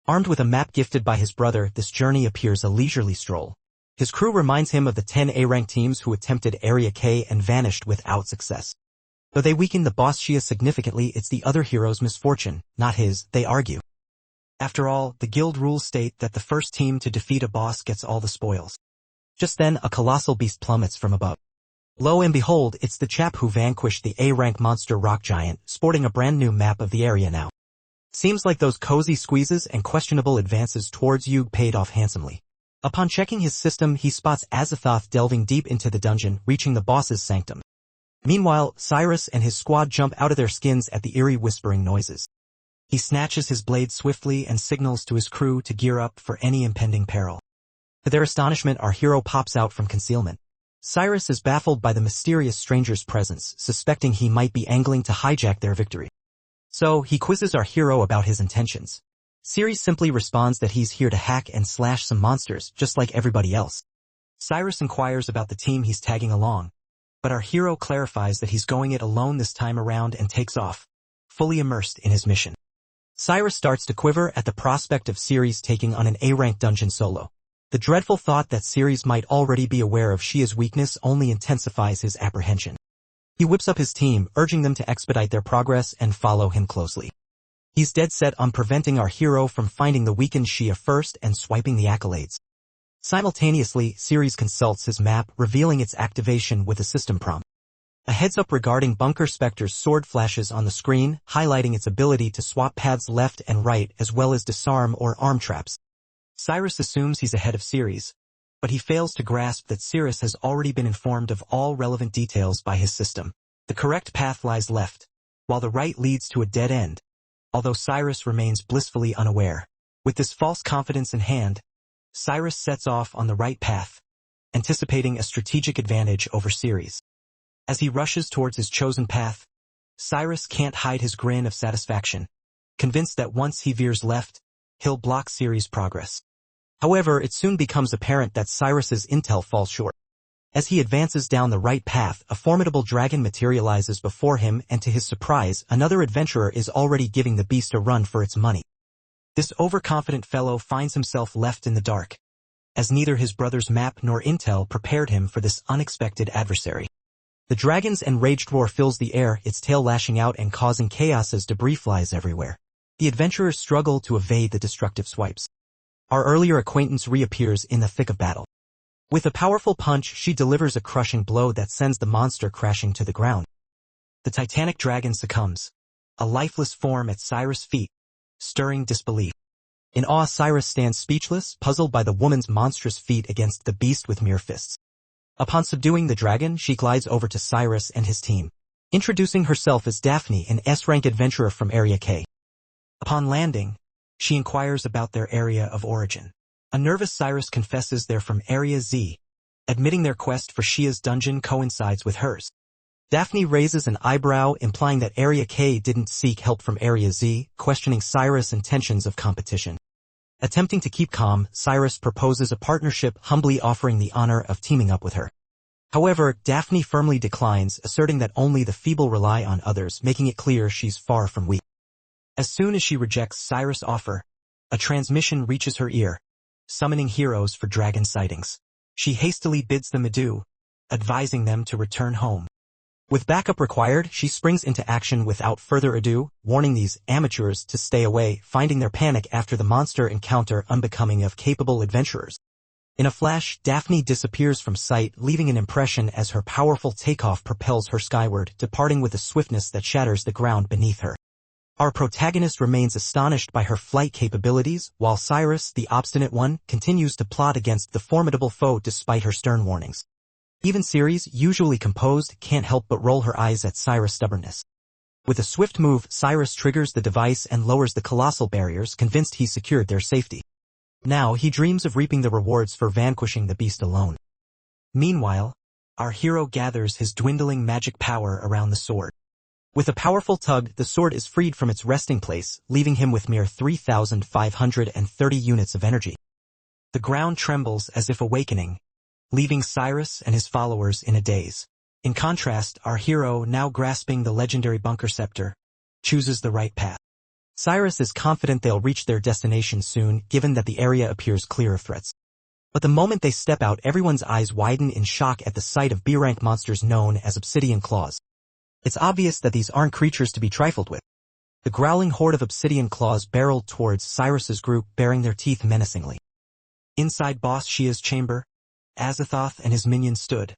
Armed with a map gifted by his brother, this journey appears a leisurely stroll. His crew reminds him of the 10 A-rank teams who attempted Area K and vanished without success. Though they weakened the boss Shia significantly, it's the other hero's misfortune, not his, they argue. After all, the guild rules state that the first team to defeat a boss gets all the spoils. Just then, a colossal beast plummets from above. Lo and behold, it's the chap who vanquished the A-rank monster rock giant, sporting a brand new map of the area now. Seems like those cozy squeezes and questionable advances towards Yug paid off handsomely. Upon checking his system, he spots Azathoth delving deep into the dungeon, reaching the boss's sanctum. Meanwhile, Cyrus and his squad jump out of their skins at the eerie whispering noises. He snatches his blade swiftly and signals to his crew to gear up for any impending peril. To their astonishment, our hero pops out from concealment. Cyrus is baffled by the mysterious stranger's presence, suspecting he might be angling to hijack their victory. So, he quizzes our hero about his intentions. Ceres simply responds that he's here to hack and slash some monsters, just like everybody else. Cyrus inquires about the team he's tagging along, but our hero clarifies that he's going it alone this time around and takes off, fully immersed in his mission. Cyrus starts to quiver at the prospect of Ceres taking on an A-rank dungeon solo. The dreadful thought that Ceres might already be aware of Shia's weakness only intensifies his apprehension. He whips up his team, urging them to expedite their progress and follow him closely. He's dead set on preventing our hero from finding the weakened Shia first and swiping the accolades. Simultaneously, Ceres consults his map, revealing its activation with a system prompt. A heads-up regarding Bunker Spectre's sword flashes on the screen, highlighting its ability to swap paths left and right as well as disarm or arm traps. Cyrus assumes he's ahead of Ceres, but he fails to grasp that Ceres has already been informed of all relevant details by his system. The correct path lies left, while the right leads to a dead end, although Cyrus remains blissfully unaware. With this false confidence in hand, Cyrus sets off on the right path, anticipating a strategic advantage over Ceres. As he rushes towards his chosen path, Cyrus can't hide his grin of satisfaction, convinced that once he veers left, he'll block Ceres' progress. However, it soon becomes apparent that Cyrus's intel falls short. As he advances down the right path, a formidable dragon materializes before him, and to his surprise, another adventurer is already giving the beast a run for its money. This overconfident fellow finds himself left in the dark, as neither his brother's map nor intel prepared him for this unexpected adversary. The dragon's enraged roar fills the air, its tail lashing out and causing chaos as debris flies everywhere. The adventurers struggle to evade the destructive swipes. Our earlier acquaintance reappears in the thick of battle. With a powerful punch, she delivers a crushing blow that sends the monster crashing to the ground. The titanic dragon succumbs, a lifeless form at Cyrus' feet, stirring disbelief. In awe, Cyrus stands speechless, puzzled by the woman's monstrous feat against the beast with mere fists. Upon subduing the dragon, she glides over to Cyrus and his team, introducing herself as Daphne, an S-rank adventurer from Area K. Upon landing, she inquires about their area of origin. A nervous Cyrus confesses they're from Area Z, admitting their quest for Shia's dungeon coincides with hers. Daphne raises an eyebrow, implying that Area K didn't seek help from Area Z, questioning Cyrus' intentions of competition. Attempting to keep calm, Cyrus proposes a partnership, humbly offering the honor of teaming up with her. However, Daphne firmly declines, asserting that only the feeble rely on others, making it clear she's far from weak. As soon as she rejects Cyrus' offer, a transmission reaches her ear, summoning heroes for dragon sightings. She hastily bids them adieu, advising them to return home. With backup required, she springs into action without further ado, warning these amateurs to stay away, finding their panic after the monster encounter unbecoming of capable adventurers. In a flash, Daphne disappears from sight, leaving an impression as her powerful takeoff propels her skyward, departing with a swiftness that shatters the ground beneath her. Our protagonist remains astonished by her flight capabilities, while Cyrus, the obstinate one, continues to plot against the formidable foe despite her stern warnings. Even Ceres, usually composed, can't help but roll her eyes at Cyrus' stubbornness. With a swift move, Cyrus triggers the device and lowers the colossal barriers, convinced he's secured their safety. Now he dreams of reaping the rewards for vanquishing the beast alone. Meanwhile, our hero gathers his dwindling magic power around the sword. With a powerful tug, the sword is freed from its resting place, leaving him with mere 3,530 units of energy. The ground trembles as if awakening, leaving Cyrus and his followers in a daze. In contrast, our hero, now grasping the legendary Bunker Scepter, chooses the right path. Cyrus is confident they'll reach their destination soon, given that the area appears clear of threats. But the moment they step out, everyone's eyes widen in shock at the sight of B-rank monsters known as obsidian claws. It's obvious that these aren't creatures to be trifled with. The growling horde of obsidian claws barreled towards Cyrus's group, baring their teeth menacingly. Inside Boss Shia's chamber, Azathoth and his minions stood,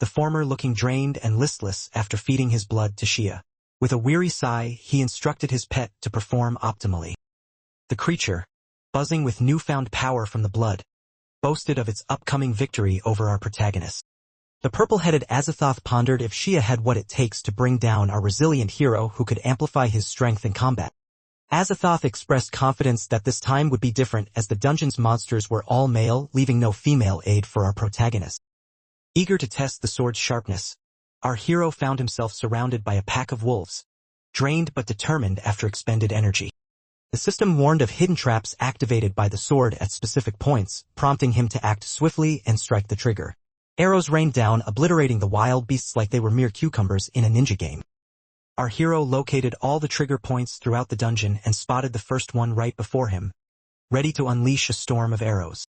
the former looking drained and listless after feeding his blood to Shia. With a weary sigh, he instructed his pet to perform optimally. The creature, buzzing with newfound power from the blood, boasted of its upcoming victory over our protagonist. The purple-headed Azathoth pondered if Shia had what it takes to bring down our resilient hero who could amplify his strength in combat. Azathoth expressed confidence that this time would be different as the dungeon's monsters were all male, leaving no female aid for our protagonist. Eager to test the sword's sharpness, our hero found himself surrounded by a pack of wolves, drained but determined after expended energy. The system warned of hidden traps activated by the sword at specific points, prompting him to act swiftly and strike the trigger. Arrows rained down, obliterating the wild beasts like they were mere cucumbers in a ninja game. Our hero located all the trigger points throughout the dungeon and spotted the first one right before him, ready to unleash a storm of arrows.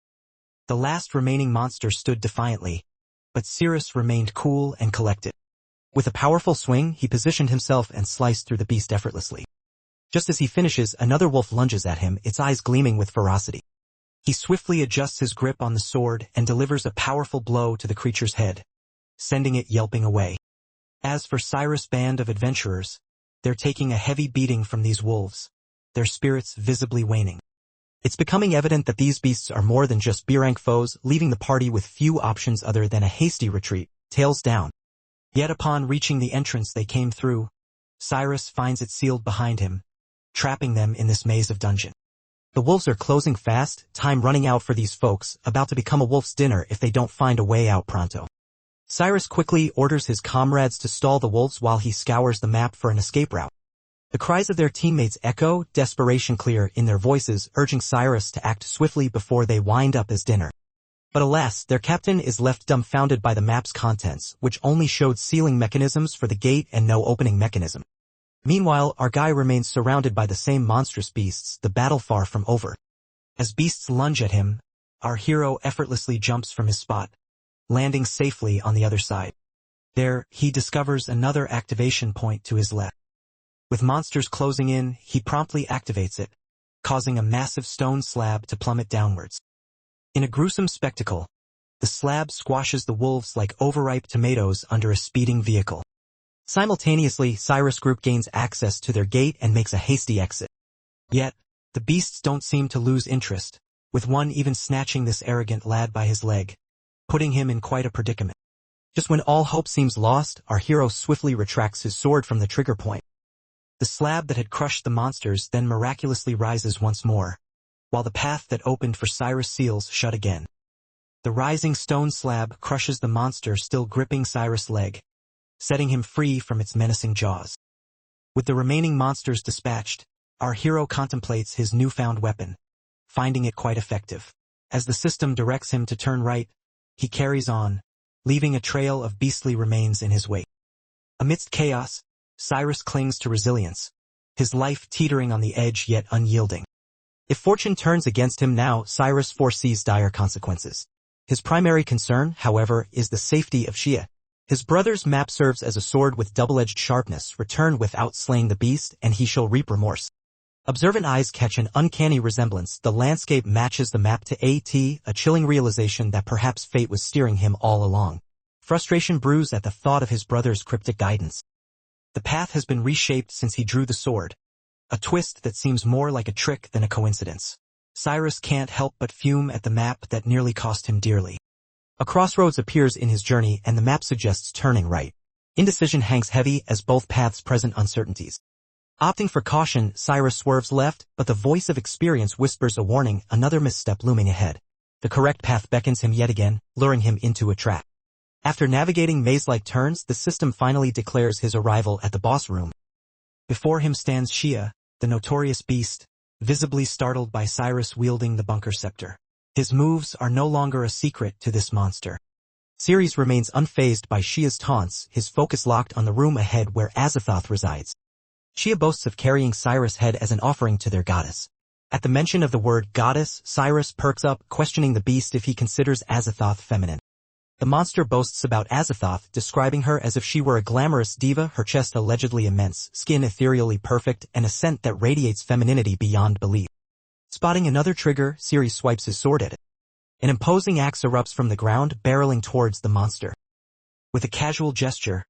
The last remaining monster stood defiantly, but Cirrus remained cool and collected. With a powerful swing, he positioned himself and sliced through the beast effortlessly. Just as he finishes, another wolf lunges at him, its eyes gleaming with ferocity. He swiftly adjusts his grip on the sword and delivers a powerful blow to the creature's head, sending it yelping away. As for Cyrus' band of adventurers, they're taking a heavy beating from these wolves, their spirits visibly waning. It's becoming evident that these beasts are more than just B-rank foes, leaving the party with few options other than a hasty retreat, tails down. Yet upon reaching the entrance they came through, Cyrus finds it sealed behind him, trapping them in this maze of dungeon. The wolves are closing fast, time running out for these folks, about to become a wolf's dinner if they don't find a way out pronto. Cyrus quickly orders his comrades to stall the wolves while he scours the map for an escape route. The cries of their teammates echo, desperation clear in their voices, urging Cyrus to act swiftly before they wind up as dinner. But alas, their captain is left dumbfounded by the map's contents, which only showed sealing mechanisms for the gate and no opening mechanism. Meanwhile, our guy remains surrounded by the same monstrous beasts, the battle far from over. As beasts lunge at him, our hero effortlessly jumps from his spot, landing safely on the other side. There, he discovers another activation point to his left. With monsters closing in, he promptly activates it, causing a massive stone slab to plummet downwards. In a gruesome spectacle, the slab squashes the wolves like overripe tomatoes under a speeding vehicle. Simultaneously, Cyrus' group gains access to their gate and makes a hasty exit. Yet, the beasts don't seem to lose interest, with one even snatching this arrogant lad by his leg, putting him in quite a predicament. Just when all hope seems lost, our hero swiftly retracts his sword from the trigger point. The slab that had crushed the monsters then miraculously rises once more, while the path that opened for Cyrus seals shut again. The rising stone slab crushes the monster still gripping Cyrus' leg, setting him free from its menacing jaws. With the remaining monsters dispatched, our hero contemplates his newfound weapon, finding it quite effective. As the system directs him to turn right, he carries on, leaving a trail of beastly remains in his wake. Amidst chaos, Cyrus clings to resilience, his life teetering on the edge yet unyielding. If fortune turns against him now, Cyrus foresees dire consequences. His primary concern, however, is the safety of Shia. His brother's map serves as a sword with double-edged sharpness. Return without slaying the beast, and he shall reap remorse. Observant eyes catch an uncanny resemblance. The landscape matches the map to a chilling realization that perhaps fate was steering him all along. Frustration brews at the thought of his brother's cryptic guidance. The path has been reshaped since he drew the sword, a twist that seems more like a trick than a coincidence. Cyrus can't help but fume at the map that nearly cost him dearly. A crossroads appears in his journey and the map suggests turning right. Indecision hangs heavy as both paths present uncertainties. Opting for caution, Cyrus swerves left, but the voice of experience whispers a warning, another misstep looming ahead. The correct path beckons him yet again, luring him into a trap. After navigating maze-like turns, the system finally declares his arrival at the boss room. Before him stands Shia, the notorious beast, visibly startled by Cyrus wielding the bunker scepter. His moves are no longer a secret to this monster. Ceres remains unfazed by Shia's taunts, his focus locked on the room ahead where Azathoth resides. Shia boasts of carrying Cyrus' head as an offering to their goddess. At the mention of the word goddess, Cyrus perks up, questioning the beast if he considers Azathoth feminine. The monster boasts about Azathoth, describing her as if she were a glamorous diva, her chest allegedly immense, skin ethereally perfect, and a scent that radiates femininity beyond belief. Spotting another trigger, Ceres swipes his sword at it. An imposing axe erupts from the ground, barreling towards the monster. With a casual gesture,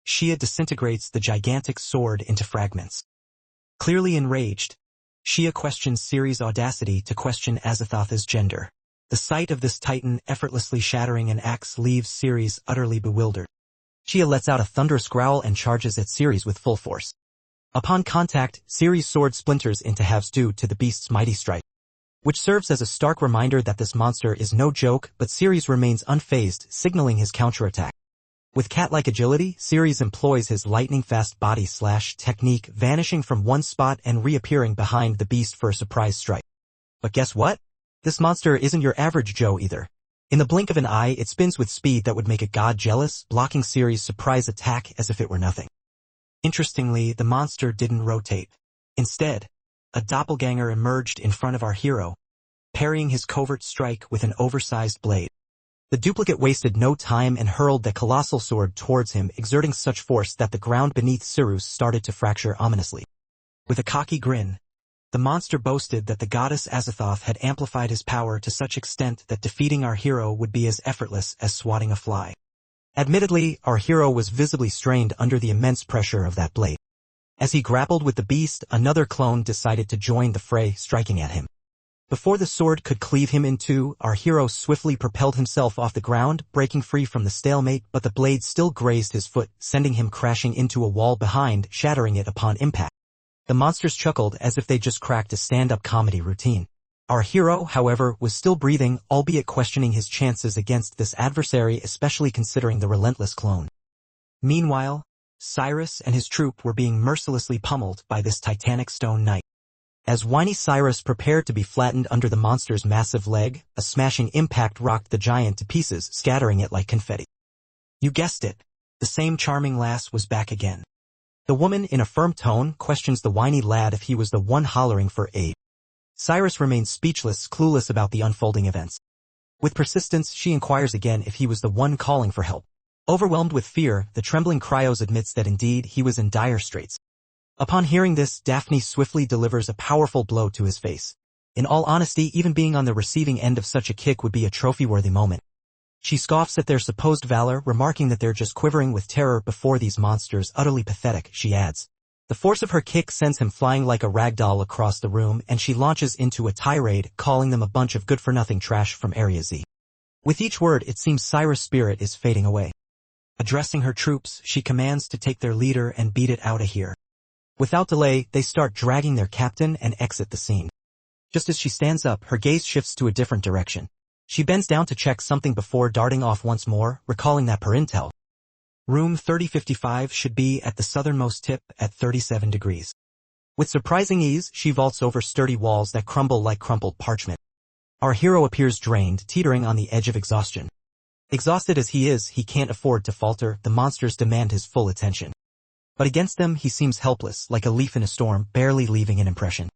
Shia disintegrates the gigantic sword into fragments. Clearly enraged, Shia questions Ciri's audacity to question Azathoth's gender. The sight of this titan effortlessly shattering an axe leaves Ciri utterly bewildered. Shia lets out a thunderous growl and charges at Ciri with full force. Upon contact, Ciri's sword splinters into halves due to the beast's mighty strike, which serves as a stark reminder that this monster is no joke, but Ciri remains unfazed, signaling his counterattack. With cat-like agility, Ciri employs his lightning-fast body slash technique, vanishing from one spot and reappearing behind the beast for a surprise strike. But guess what? This monster isn't your average Joe either. In the blink of an eye, it spins with speed that would make a god jealous, blocking Ciri's surprise attack as if it were nothing. Interestingly, the monster didn't rotate. Instead, a doppelganger emerged in front of our hero, parrying his covert strike with an oversized blade. The duplicate wasted no time and hurled the colossal sword towards him, exerting such force that the ground beneath Ciri started to fracture ominously. With a cocky grin, the monster boasted that the goddess Azathoth had amplified his power to such extent that defeating our hero would be as effortless as swatting a fly. Admittedly, our hero was visibly strained under the immense pressure of that blade. As he grappled with the beast, another clone decided to join the fray, striking at him. Before the sword could cleave him in two, our hero swiftly propelled himself off the ground, breaking free from the stalemate, but the blade still grazed his foot, sending him crashing into a wall behind, shattering it upon impact. The monsters chuckled as if they just cracked a stand-up comedy routine. Our hero, however, was still breathing, albeit questioning his chances against this adversary, especially considering the relentless clone. Meanwhile, Cyrus and his troop were being mercilessly pummeled by this titanic stone knight. As whiny Cyrus prepared to be flattened under the monster's massive leg, a smashing impact rocked the giant to pieces, scattering it like confetti. You guessed it, the same charming lass was back again. The woman, in a firm tone, questions the whiny lad if he was the one hollering for aid. Cyrus remains speechless, clueless about the unfolding events. With persistence, she inquires again if he was the one calling for help. Overwhelmed with fear, the trembling Cryos admits that indeed he was in dire straits. Upon hearing this, Daphne swiftly delivers a powerful blow to his face. In all honesty, even being on the receiving end of such a kick would be a trophy-worthy moment. She scoffs at their supposed valor, remarking that they're just quivering with terror before these monsters, utterly pathetic, she adds. The force of her kick sends him flying like a ragdoll across the room, and she launches into a tirade, calling them a bunch of good-for-nothing trash from Area Z. With each word, it seems Cyrus' spirit is fading away. Addressing her troops, she commands to take their leader and beat it out of here. Without delay, they start dragging their captain and exit the scene. Just as she stands up, her gaze shifts to a different direction. She bends down to check something before darting off once more, recalling that per intel, room 3055 should be at the southernmost tip at 37 degrees. With surprising ease, she vaults over sturdy walls that crumble like crumpled parchment. Our hero appears drained, teetering on the edge of exhaustion. Exhausted as he is, he can't afford to falter. The monsters demand his full attention. But against them, he seems helpless, like a leaf in a storm, barely leaving an impression.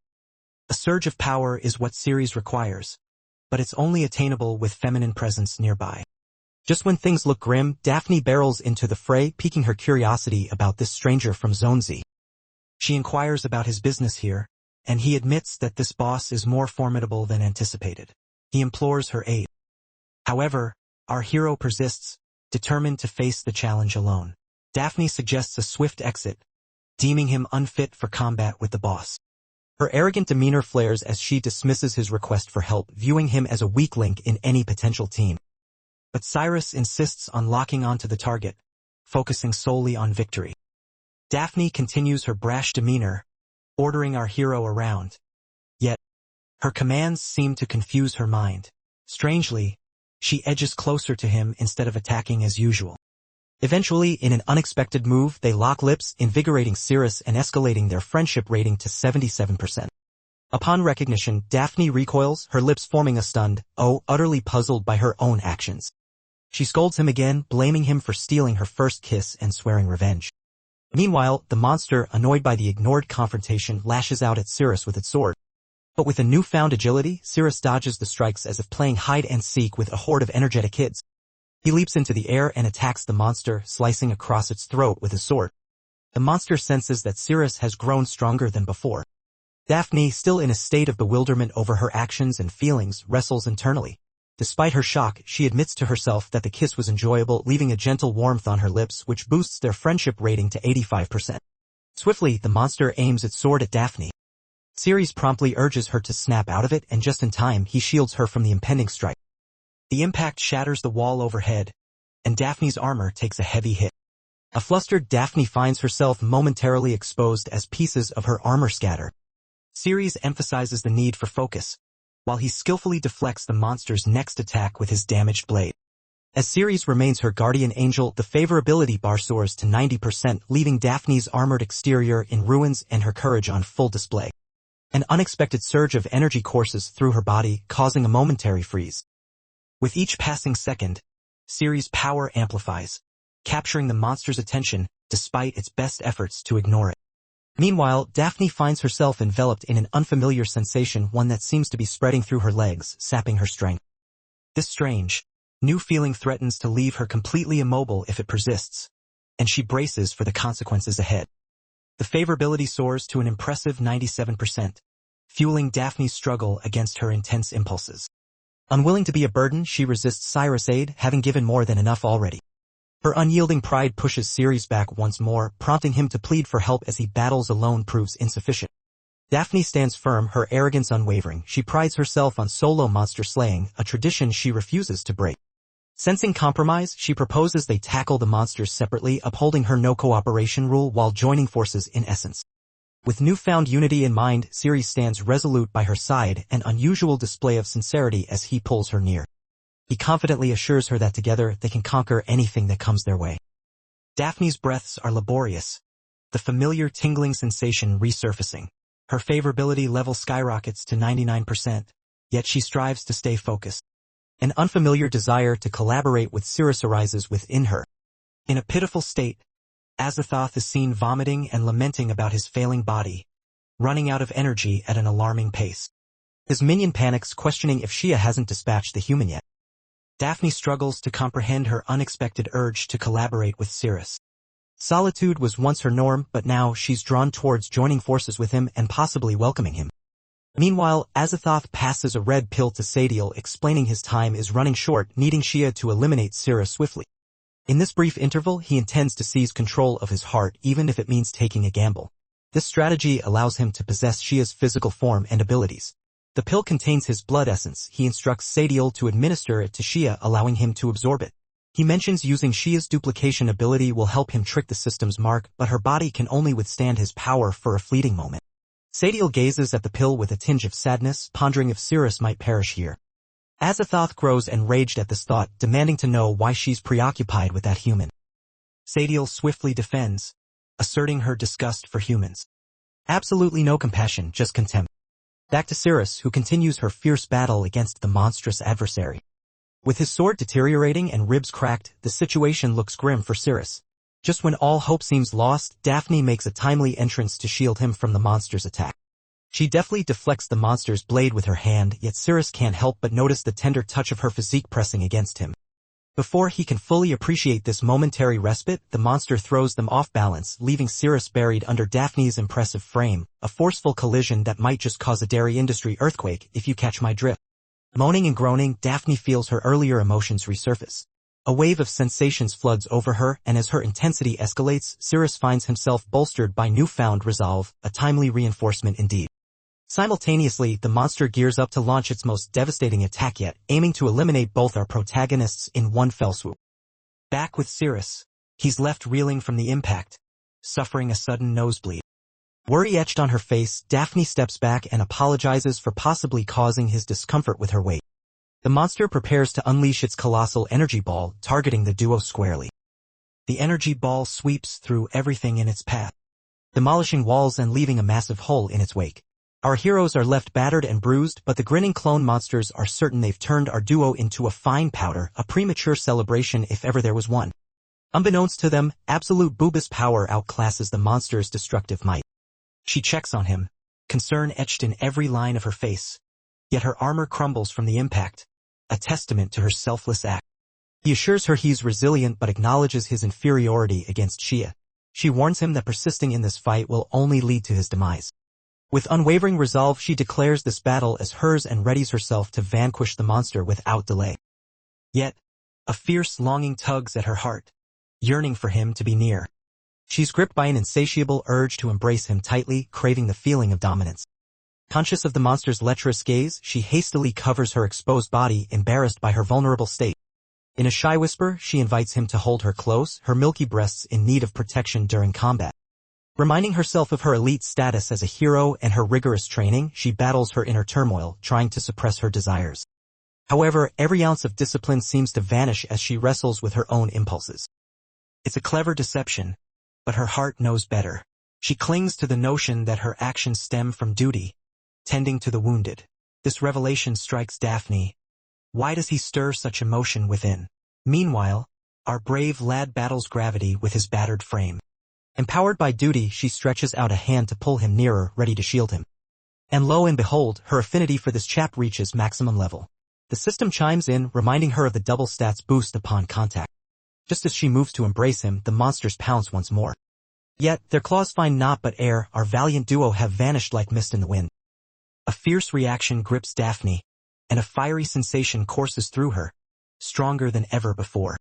A surge of power is what Ciri requires, but it's only attainable with feminine presence nearby. Just when things look grim, Daphne barrels into the fray, piquing her curiosity about this stranger from Zone Z. She inquires about his business here, and he admits that this boss is more formidable than anticipated. He implores her aid. However, our hero persists, determined to face the challenge alone. Daphne suggests a swift exit, deeming him unfit for combat with the boss. Her arrogant demeanor flares as she dismisses his request for help, viewing him as a weak link in any potential team. But Cyrus insists on locking onto the target, focusing solely on victory. Daphne continues her brash demeanor, ordering our hero around. Yet, her commands seem to confuse her mind. Strangely, she edges closer to him instead of attacking as usual. Eventually, in an unexpected move, they lock lips, invigorating Cyrus and escalating their friendship rating to 77%. Upon recognition, Daphne recoils, her lips forming a stunned "oh," utterly puzzled by her own actions. She scolds him again, blaming him for stealing her first kiss and swearing revenge. Meanwhile, the monster, annoyed by the ignored confrontation, lashes out at Cyrus with its sword. But with a newfound agility, Cyrus dodges the strikes as if playing hide-and-seek with a horde of energetic kids. He leaps into the air and attacks the monster, slicing across its throat with his sword. The monster senses that Cyrus has grown stronger than before. Daphne, still in a state of bewilderment over her actions and feelings, wrestles internally, Despite her shock, she admits to herself that the kiss was enjoyable, leaving a gentle warmth on her lips which boosts their friendship rating to 85%. Swiftly, the monster aims its sword at Daphne. Ceres promptly urges her to snap out of it, and just in time he shields her from the impending strike. The impact shatters the wall overhead, and Daphne's armor takes a heavy hit. A flustered Daphne finds herself momentarily exposed as pieces of her armor scatter. Ceres emphasizes the need for focus, while he skillfully deflects the monster's next attack with his damaged blade. As Ceres remains her guardian angel, the favorability bar soars to 90%, leaving Daphne's armored exterior in ruins and her courage on full display. An unexpected surge of energy courses through her body, causing a momentary freeze. With each passing second, Ceres' power amplifies, capturing the monster's attention despite its best efforts to ignore it. Meanwhile, Daphne finds herself enveloped in an unfamiliar sensation, one that seems to be spreading through her legs, sapping her strength. This strange, new feeling threatens to leave her completely immobile if it persists, and she braces for the consequences ahead. The favorability soars to an impressive 97%, fueling Daphne's struggle against her intense impulses. Unwilling to be a burden, she resists Cyrus' aid, having given more than enough already. Her unyielding pride pushes Ceres back once more, prompting him to plead for help as he battles alone proves insufficient. Daphne stands firm, her arrogance unwavering. She prides herself on solo monster slaying, a tradition she refuses to break. Sensing compromise, she proposes they tackle the monsters separately, upholding her no-cooperation rule while joining forces in essence. With newfound unity in mind, Ceres stands resolute by her side, an unusual display of sincerity as he pulls her near. He confidently assures her that together they can conquer anything that comes their way. Daphne's breaths are laborious, the familiar tingling sensation resurfacing. Her favorability level skyrockets to 99%, yet she strives to stay focused. An unfamiliar desire to collaborate with Ceres arises within her. In a pitiful state, Azathoth is seen vomiting and lamenting about his failing body, running out of energy at an alarming pace. His minion panics, questioning if Shia hasn't dispatched the human yet. Daphne struggles to comprehend her unexpected urge to collaborate with Ceres. Solitude was once her norm, but now she's drawn towards joining forces with him and possibly welcoming him. Meanwhile, Azathoth passes a red pill to Sadiel, explaining his time is running short, needing Shia to eliminate Ceres swiftly. In this brief interval, he intends to seize control of his heart, even if it means taking a gamble. This strategy allows him to possess Shia's physical form and abilities. The pill contains his blood essence. He instructs Sadiel to administer it to Shia, allowing him to absorb it. He mentions using Shia's duplication ability will help him trick the system's mark, but her body can only withstand his power for a fleeting moment. Sadiel gazes at the pill with a tinge of sadness, pondering if Ceres might perish here. Azathoth grows enraged at this thought, demanding to know why she's preoccupied with that human. Sadiel swiftly defends, asserting her disgust for humans. Absolutely no compassion, just contempt. Back to Ceres, who continues her fierce battle against the monstrous adversary. With his sword deteriorating and ribs cracked, the situation looks grim for Ceres. Just when all hope seems lost, Daphne makes a timely entrance to shield him from the monster's attack. She deftly deflects the monster's blade with her hand, yet Ceres can't help but notice the tender touch of her physique pressing against him. Before he can fully appreciate this momentary respite, the monster throws them off balance, leaving Ceres buried under Daphne's impressive frame, a forceful collision that might just cause a dairy industry earthquake, if you catch my drift. Moaning and groaning, Daphne feels her earlier emotions resurface. A wave of sensations floods over her, and as her intensity escalates, Ceres finds himself bolstered by newfound resolve, a timely reinforcement indeed. Simultaneously, the monster gears up to launch its most devastating attack yet, aiming to eliminate both our protagonists in one fell swoop. Back with Ceres, he's left reeling from the impact, suffering a sudden nosebleed. Worry etched on her face, Daphne steps back and apologizes for possibly causing his discomfort with her weight. The monster prepares to unleash its colossal energy ball, targeting the duo squarely. The energy ball sweeps through everything in its path, demolishing walls and leaving a massive hole in its wake. Our heroes are left battered and bruised, but the grinning clone monsters are certain they've turned our duo into a fine powder, a premature celebration if ever there was one. Unbeknownst to them, absolute Boobus power outclasses the monster's destructive might. She checks on him, concern etched in every line of her face. Yet her armor crumbles from the impact, a testament to her selfless act. He assures her he's resilient but acknowledges his inferiority against Shia. She warns him that persisting in this fight will only lead to his demise. With unwavering resolve, she declares this battle as hers and readies herself to vanquish the monster without delay. Yet, a fierce longing tugs at her heart, yearning for him to be near. She's gripped by an insatiable urge to embrace him tightly, craving the feeling of dominance. Conscious of the monster's lecherous gaze, she hastily covers her exposed body, embarrassed by her vulnerable state. In a shy whisper, she invites him to hold her close, her milky breasts in need of protection during combat. Reminding herself of her elite status as a hero and her rigorous training, she battles her inner turmoil, trying to suppress her desires. However, every ounce of discipline seems to vanish as she wrestles with her own impulses. It's a clever deception, but her heart knows better. She clings to the notion that her actions stem from duty, tending to the wounded. This revelation strikes Daphne. Why does he stir such emotion within? Meanwhile, our brave lad battles gravity with his battered frame. Empowered by duty, she stretches out a hand to pull him nearer, ready to shield him. And lo and behold, her affinity for this chap reaches maximum level. The system chimes in, reminding her of the double stats boost upon contact. Just as she moves to embrace him, the monsters pounce once more. Yet, their claws find naught but air. Our valiant duo have vanished like mist in the wind. A fierce reaction grips Daphne, and a fiery sensation courses through her, stronger than ever before.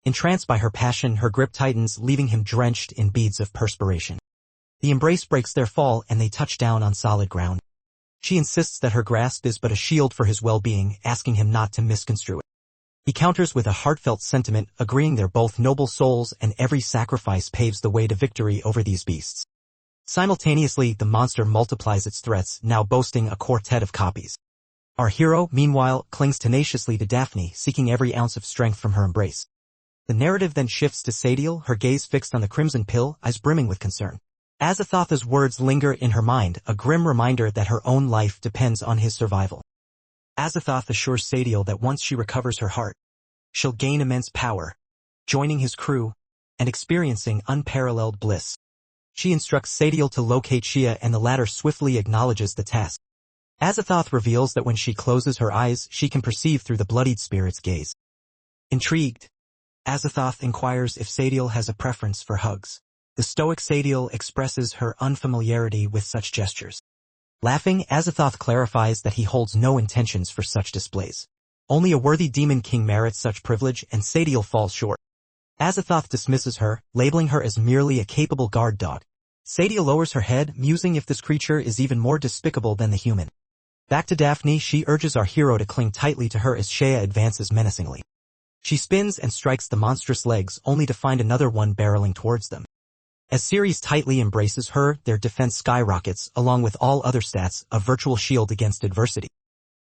Entranced by her passion, her grip tightens, leaving him drenched in beads of perspiration. The embrace breaks their fall, and they touch down on solid ground. She insists that her grasp is but a shield for his well-being, asking him not to misconstrue it. He counters with a heartfelt sentiment, agreeing they're both noble souls and every sacrifice paves the way to victory over these beasts. Simultaneously, the monster multiplies its threats, now boasting a quartet of copies. Our hero, meanwhile, clings tenaciously to Daphne, seeking every ounce of strength from her embrace. The narrative then shifts to Sadiel, her gaze fixed on the crimson pill, eyes brimming with concern. Azathoth's words linger in her mind, a grim reminder that her own life depends on his survival. Azathoth assures Sadiel that once she recovers her heart, she'll gain immense power, joining his crew, and experiencing unparalleled bliss. She instructs Sadiel to locate Shia, and the latter swiftly acknowledges the task. Azathoth reveals that when she closes her eyes, she can perceive through the bloodied spirit's gaze. Intrigued, Azathoth inquires if Sadiel has a preference for hugs. The stoic Sadiel expresses her unfamiliarity with such gestures. Laughing, Azathoth clarifies that he holds no intentions for such displays. Only a worthy demon king merits such privilege, and Sadiel falls short. Azathoth dismisses her, labeling her as merely a capable guard dog. Sadiel lowers her head, musing if this creature is even more despicable than the human. Back to Daphne, she urges our hero to cling tightly to her as Shea advances menacingly. She spins and strikes the monstrous legs, only to find another one barreling towards them. As Ceres tightly embraces her, their defense skyrockets, along with all other stats, a virtual shield against adversity.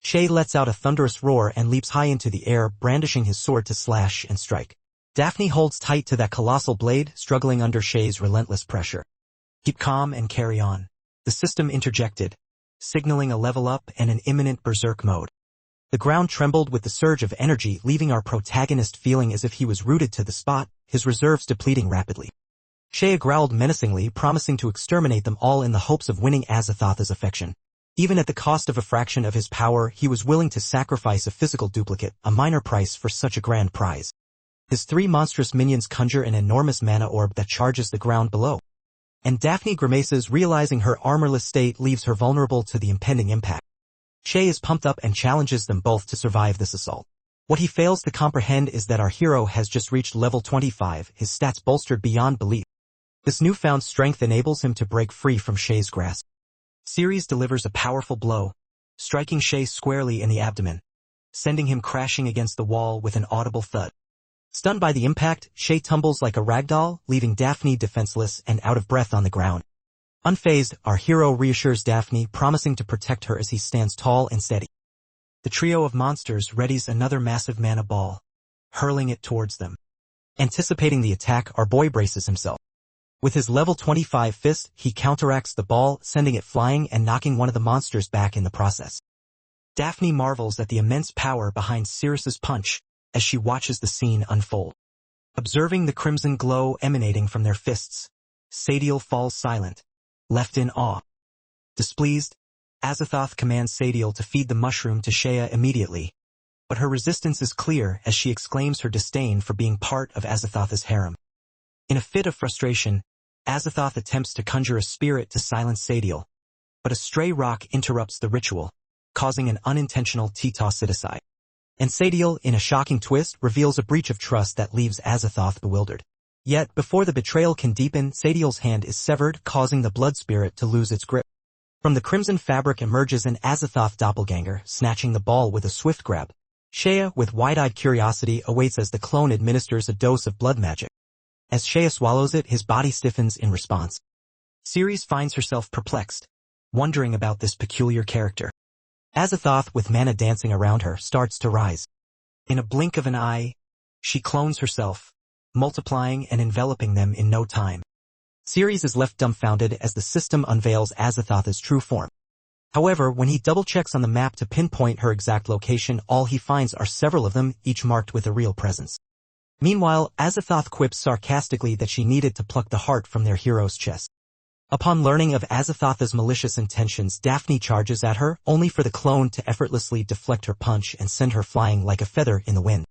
Shea lets out a thunderous roar and leaps high into the air, brandishing his sword to slash and strike. Daphne holds tight to that colossal blade, struggling under Shea's relentless pressure. Keep calm and carry on. The system interjected, signaling a level up and an imminent berserk mode. The ground trembled with the surge of energy, leaving our protagonist feeling as if he was rooted to the spot, his reserves depleting rapidly. Shea growled menacingly, promising to exterminate them all in the hopes of winning Azathoth's affection. Even at the cost of a fraction of his power, he was willing to sacrifice a physical duplicate, a minor price for such a grand prize. His three monstrous minions conjure an enormous mana orb that charges the ground below. And Daphne grimaces, realizing her armorless state leaves her vulnerable to the impending impact. Shea is pumped up and challenges them both to survive this assault. What he fails to comprehend is that our hero has just reached level 25, his stats bolstered beyond belief. This newfound strength enables him to break free from Shea's grasp. Ceres delivers a powerful blow, striking Shea squarely in the abdomen, sending him crashing against the wall with an audible thud. Stunned by the impact, Shea tumbles like a ragdoll, leaving Daphne defenseless and out of breath on the ground. Unfazed, our hero reassures Daphne, promising to protect her as he stands tall and steady. The trio of monsters readies another massive mana ball, hurling it towards them. Anticipating the attack, our boy braces himself. With his level 25 fist, he counteracts the ball, sending it flying and knocking one of the monsters back in the process. Daphne marvels at the immense power behind Ceres's punch as she watches the scene unfold. Observing the crimson glow emanating from their fists, Sadiel falls silent, left in awe. Displeased, Azathoth commands Sadiel to feed the mushroom to Shea immediately, but her resistance is clear as she exclaims her disdain for being part of Azathoth's harem. In a fit of frustration, Azathoth attempts to conjure a spirit to silence Sadiel, but a stray rock interrupts the ritual, causing an unintentional T-toss-iticide. And Sadiel, in a shocking twist, reveals a breach of trust that leaves Azathoth bewildered. Yet, before the betrayal can deepen, Sadiel's hand is severed, causing the blood spirit to lose its grip. From the crimson fabric emerges an Azathoth doppelganger, snatching the ball with a swift grab. Shea, with wide-eyed curiosity, awaits as the clone administers a dose of blood magic. As Shea swallows it, his body stiffens in response. Ceres finds herself perplexed, wondering about this peculiar character. Azathoth, with mana dancing around her, starts to rise. In a blink of an eye, she clones herself, multiplying and enveloping them in no time. Ceres is left dumbfounded as the system unveils Azathoth's true form. However, when he double-checks on the map to pinpoint her exact location, all he finds are several of them, each marked with a real presence. Meanwhile, Azathoth quips sarcastically that she needed to pluck the heart from their hero's chest. Upon learning of Azathoth's malicious intentions, Daphne charges at her, only for the clone to effortlessly deflect her punch and send her flying like a feather in the wind.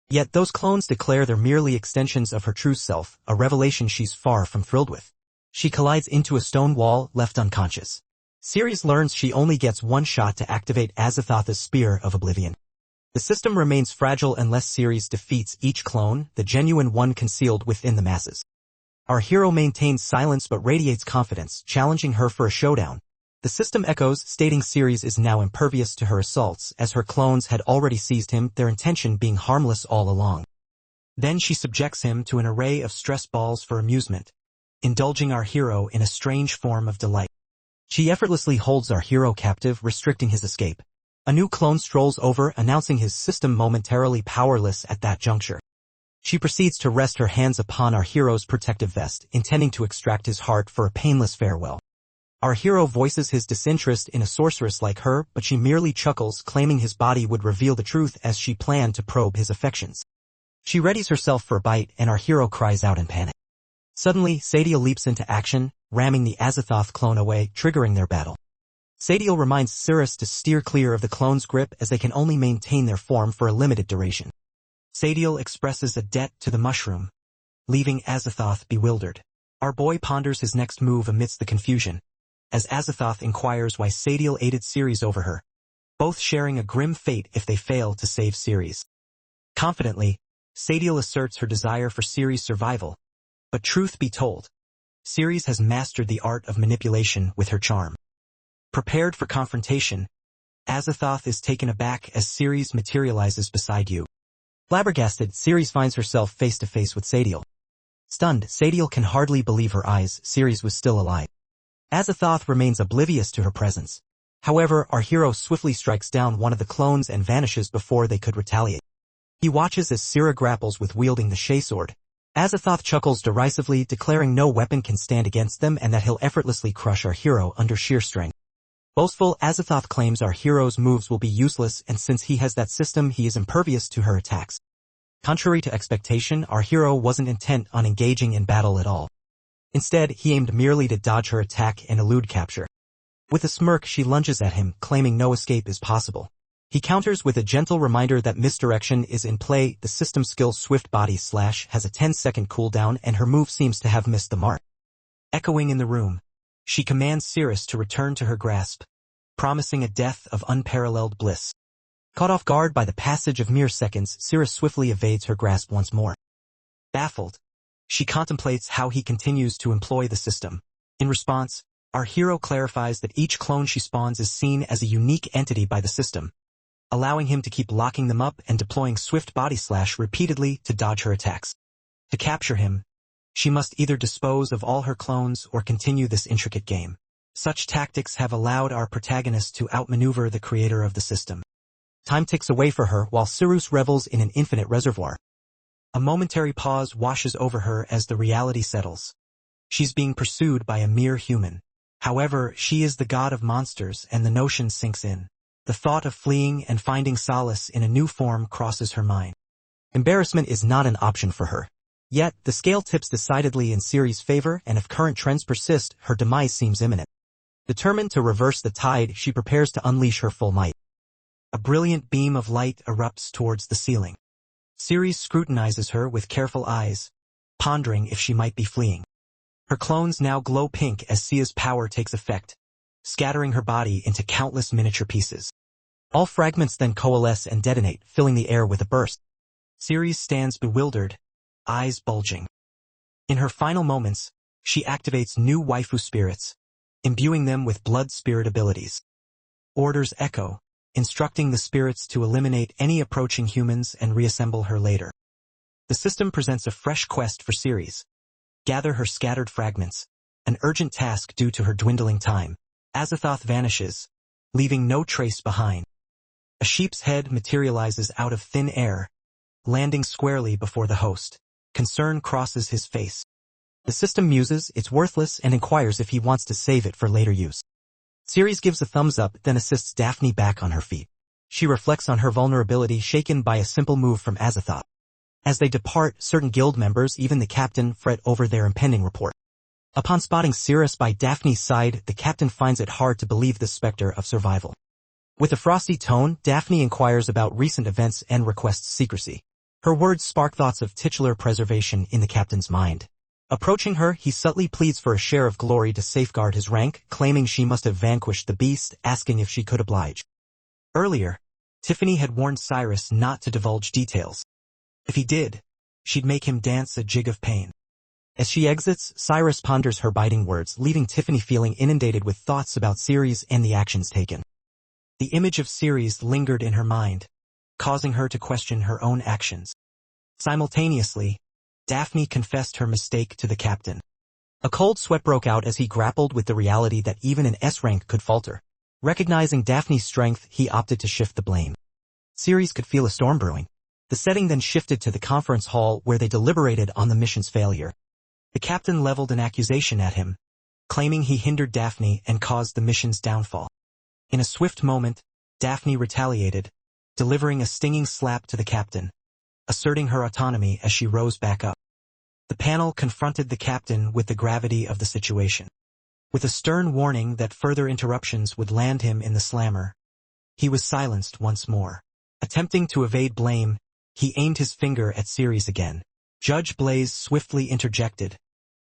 Yet those clones declare they're merely extensions of her true self, a revelation she's far from thrilled with. She collides into a stone wall, left unconscious. Ceres learns she only gets one shot to activate Azathoth's Spear of Oblivion. The system remains fragile unless Ceres defeats each clone, the genuine one concealed within the masses. Our hero maintains silence but radiates confidence, challenging her for a showdown. The system echoes, stating Ceres is now impervious to her assaults, as her clones had already seized him, their intention being harmless all along. Then she subjects him to an array of stress balls for amusement, indulging our hero in a strange form of delight. She effortlessly holds our hero captive, restricting his escape. A new clone strolls over, announcing his system momentarily powerless at that juncture. She proceeds to rest her hands upon our hero's protective vest, intending to extract his heart for a painless farewell. Our hero voices his disinterest in a sorceress like her, but she merely chuckles, claiming his body would reveal the truth as she planned to probe his affections. She readies herself for a bite, and our hero cries out in panic. Suddenly, Sadiel leaps into action, ramming the Azathoth clone away, triggering their battle. Sadiel reminds Ceres to steer clear of the clone's grip as they can only maintain their form for a limited duration. Sadiel expresses a debt to the mushroom, leaving Azathoth bewildered. Our boy ponders his next move amidst the confusion, as Azathoth inquires why Sadiel aided Ceres over her, both sharing a grim fate if they fail to save Ceres. Confidently, Sadiel asserts her desire for Ceres' survival, but truth be told, Ceres has mastered the art of manipulation with her charm. Prepared for confrontation, Azathoth is taken aback as Ceres materializes beside you. Flabbergasted, Ceres finds herself face-to-face with Sadiel. Stunned, Sadiel can hardly believe her eyes. Ceres was still alive. Azathoth remains oblivious to her presence. However, our hero swiftly strikes down one of the clones and vanishes before they could retaliate. He watches as Syrah grapples with wielding the Shea sword. Azathoth chuckles derisively, declaring no weapon can stand against them and that he'll effortlessly crush our hero under sheer strength. Boastful, Azathoth claims our hero's moves will be useless, and since he has that system, he is impervious to her attacks. Contrary to expectation, our hero wasn't intent on engaging in battle at all. Instead, he aimed merely to dodge her attack and elude capture. With a smirk, she lunges at him, claiming no escape is possible. He counters with a gentle reminder that misdirection is in play. The system skill Swift Body Slash has a 10-second cooldown, and her move seems to have missed the mark. Echoing in the room, she commands Ceres to return to her grasp, promising a death of unparalleled bliss. Caught off guard by the passage of mere seconds, Ceres swiftly evades her grasp once more. Baffled, she contemplates how he continues to employ the system. In response, our hero clarifies that each clone she spawns is seen as a unique entity by the system, allowing him to keep locking them up and deploying Swift Body Slash repeatedly to dodge her attacks. To capture him, she must either dispose of all her clones or continue this intricate game. Such tactics have allowed our protagonist to outmaneuver the creator of the system. Time ticks away for her while Ceres revels in an infinite reservoir. A momentary pause washes over her as the reality settles. She's being pursued by a mere human. However, she is the god of monsters, and the notion sinks in. The thought of fleeing and finding solace in a new form crosses her mind. Embarrassment is not an option for her. Yet, the scale tips decidedly in Ceres' favor, and if current trends persist, her demise seems imminent. Determined to reverse the tide, she prepares to unleash her full might. A brilliant beam of light erupts towards the ceiling. Ceres scrutinizes her with careful eyes, pondering if she might be fleeing. Her clones now glow pink as Sia's power takes effect, scattering her body into countless miniature pieces. All fragments then coalesce and detonate, filling the air with a burst. Ceres stands bewildered, eyes bulging. In her final moments, she activates new waifu spirits, imbuing them with blood spirit abilities. Orders echo, instructing the spirits to eliminate any approaching humans and reassemble her later. The system presents a fresh quest for Ceres. Gather her scattered fragments, an urgent task due to her dwindling time. Azathoth vanishes, leaving no trace behind. A sheep's head materializes out of thin air, landing squarely before the host. Concern crosses his face. The system muses it's worthless and inquires if he wants to save it for later use. Ceres gives a thumbs up, then assists Daphne back on her feet. She reflects on her vulnerability shaken by a simple move from Azathoth. As they depart, certain guild members, even the captain, fret over their impending report. Upon spotting Ceres by Daphne's side, the captain finds it hard to believe the specter of survival. With a frosty tone, Daphne inquires about recent events and requests secrecy. Her words spark thoughts of titular preservation in the captain's mind. Approaching her, he subtly pleads for a share of glory to safeguard his rank, claiming she must have vanquished the beast, asking if she could oblige. Earlier, Tiffany had warned Cyrus not to divulge details. If he did, she'd make him dance a jig of pain. As she exits, Cyrus ponders her biting words, leaving Tiffany feeling inundated with thoughts about Ceres and the actions taken. The image of Ceres lingered in her mind, causing her to question her own actions. Simultaneously, Daphne confessed her mistake to the captain. A cold sweat broke out as he grappled with the reality that even an S-rank could falter. Recognizing Daphne's strength, he opted to shift the blame. Ceres could feel a storm brewing. The setting then shifted to the conference hall where they deliberated on the mission's failure. The captain leveled an accusation at him, claiming he hindered Daphne and caused the mission's downfall. In a swift moment, Daphne retaliated, delivering a stinging slap to the captain, asserting her autonomy as she rose back up. The panel confronted the captain with the gravity of the situation. With a stern warning that further interruptions would land him in the slammer, he was silenced once more. Attempting to evade blame, he aimed his finger at Ceres again. Judge Blaze swiftly interjected,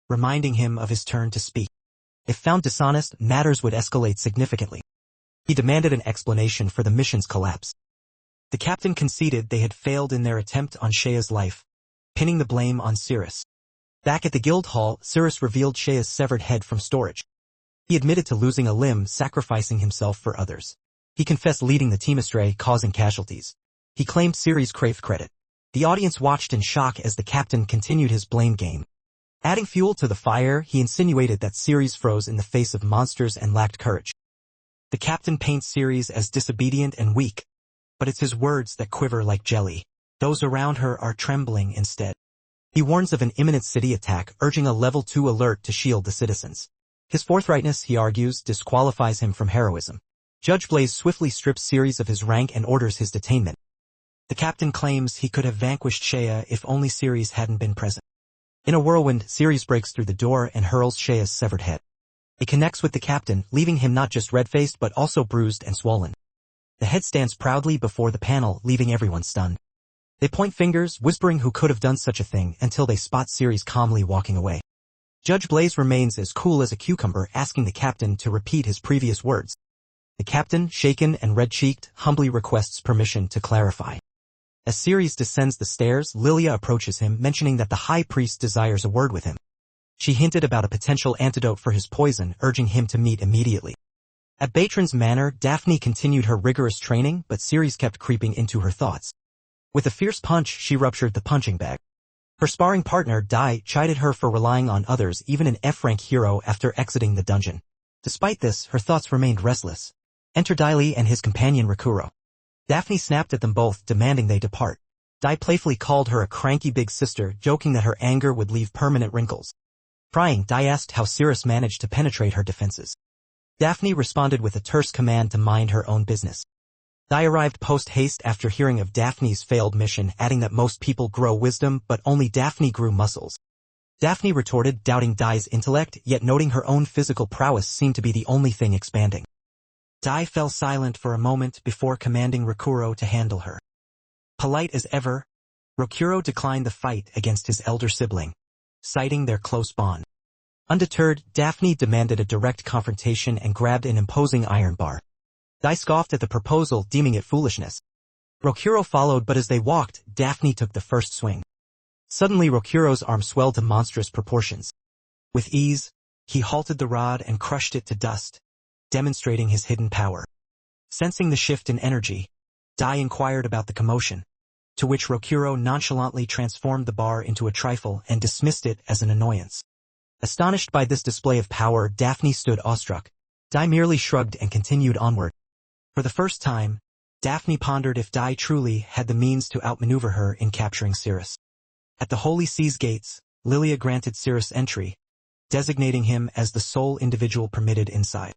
reminding him of his turn to speak. If found dishonest, matters would escalate significantly. He demanded an explanation for the mission's collapse. The captain conceded they had failed in their attempt on Shea's life, pinning the blame on Ceres. Back at the guild hall, Ceres revealed Shea's severed head from storage. He admitted to losing a limb, sacrificing himself for others. He confessed leading the team astray, causing casualties. He claimed Ceres craved credit. The audience watched in shock as the captain continued his blame game. Adding fuel to the fire, he insinuated that Ceres froze in the face of monsters and lacked courage. The captain paints Ceres as disobedient and weak, but it's his words that quiver like jelly. Those around her are trembling instead. He warns of an imminent city attack, urging a level 2 alert to shield the citizens. His forthrightness, he argues, disqualifies him from heroism. Judge Blaze swiftly strips Ceres of his rank and orders his detainment. The captain claims he could have vanquished Shea if only Ceres hadn't been present. In a whirlwind, Ceres breaks through the door and hurls Shea's severed head. It connects with the captain, leaving him not just red-faced but also bruised and swollen. The head stands proudly before the panel, leaving everyone stunned. They point fingers, whispering who could have done such a thing, until they spot Ceres calmly walking away. Judge Blaze remains as cool as a cucumber, asking the captain to repeat his previous words. The captain, shaken and red-cheeked, humbly requests permission to clarify. As Ceres descends the stairs, Lilia approaches him, mentioning that the high priest desires a word with him. She hinted about a potential antidote for his poison, urging him to meet immediately. At Batron's manor, Daphne continued her rigorous training, but Ceres kept creeping into her thoughts. With a fierce punch, she ruptured the punching bag. Her sparring partner, Dai, chided her for relying on others, even an F-rank hero, after exiting the dungeon. Despite this, her thoughts remained restless. Enter Daili and his companion Rakuro. Daphne snapped at them both, demanding they depart. Dai playfully called her a cranky big sister, joking that her anger would leave permanent wrinkles. Prying, Dai asked how Ceres managed to penetrate her defenses. Daphne responded with a terse command to mind her own business. Dai arrived post-haste after hearing of Daphne's failed mission, adding that most people grow wisdom, but only Daphne grew muscles. Daphne retorted, doubting Dai's intellect, yet noting her own physical prowess seemed to be the only thing expanding. Dai fell silent for a moment before commanding Rakuro to handle her. Polite as ever, Rakuro declined the fight against his elder sibling, citing their close bond. Undeterred, Daphne demanded a direct confrontation and grabbed an imposing iron bar. Dai scoffed at the proposal, deeming it foolishness. Rokuro followed, but as they walked, Daphne took the first swing. Suddenly Rokuro's arm swelled to monstrous proportions. With ease, he halted the rod and crushed it to dust, demonstrating his hidden power. Sensing the shift in energy, Dai inquired about the commotion, to which Rokuro nonchalantly transformed the bar into a trifle and dismissed it as an annoyance. Astonished by this display of power, Daphne stood awestruck. Dai merely shrugged and continued onward. For the first time, Daphne pondered if Dai truly had the means to outmaneuver her in capturing Cirrus. At the Holy Sea's gates, Lilia granted Cirrus entry, designating him as the sole individual permitted inside.